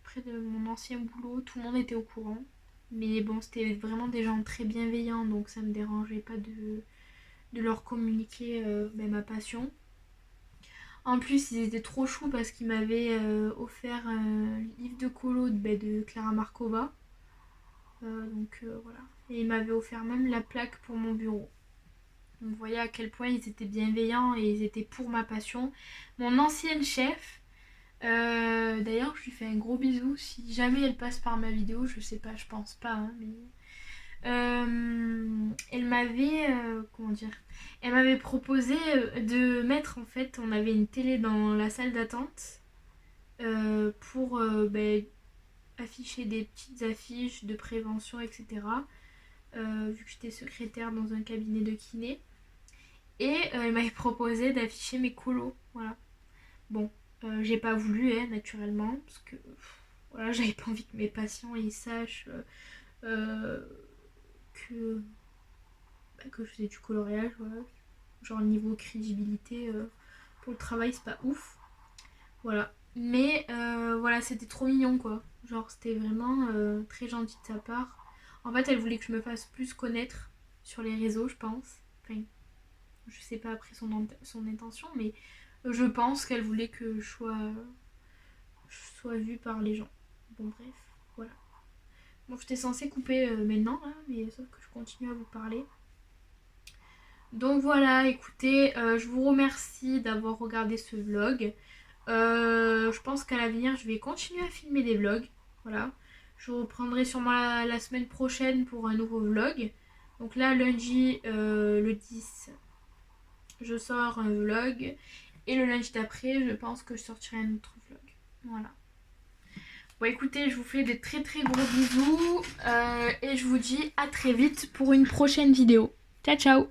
Près de mon ancien boulot, tout le monde était au courant. Mais bon, c'était vraiment des gens très bienveillants, donc ça me dérangeait pas de leur communiquer ma passion. En plus, ils étaient trop choux parce qu'ils m'avaient offert un livre de colo de Clara Markova. Donc voilà. Et ils m'avaient offert même la plaque pour mon bureau. Donc vous voyez à quel point ils étaient bienveillants et ils étaient pour ma passion. Mon ancienne chef, d'ailleurs je lui fais un gros bisou. Si jamais elle passe par ma vidéo, je sais pas, je pense pas, hein, mais Elle m'avait, comment dire, elle m'avait proposé de mettre en fait, on avait une télé dans la salle d'attente pour afficher des petites affiches de prévention, etc. Vu que j'étais secrétaire dans un cabinet de kiné. Et elle m'avait proposé d'afficher mes colos. Voilà. Bon, j'ai pas voulu, naturellement, parce que voilà, j'avais pas envie que mes patients ils sachent euh, que, que je faisais du coloriage. Voilà. Genre, niveau crédibilité pour le travail, c'est pas ouf. Voilà. Mais voilà, c'était trop mignon quoi. Genre, c'était vraiment très gentil de sa part. En fait, elle voulait que je me fasse plus connaître sur les réseaux, je pense. Enfin, je sais pas après son intention, mais je pense qu'elle voulait que je sois vue par les gens. Bon, bref, voilà. Bon, j'étais censée couper maintenant, là, mais sauf que je continue à vous parler. Donc voilà, écoutez, je vous remercie d'avoir regardé ce vlog. Je pense qu'à l'avenir, je vais continuer à filmer des vlogs. Voilà. Je reprendrai sûrement la semaine prochaine pour un nouveau vlog. Donc là, lundi, le 10, je sors un vlog. Et le lundi d'après, je pense que je sortirai un autre vlog. Voilà. Bon, écoutez, je vous fais des très très gros bisous. Et je vous dis à très vite pour une prochaine vidéo. Ciao, ciao!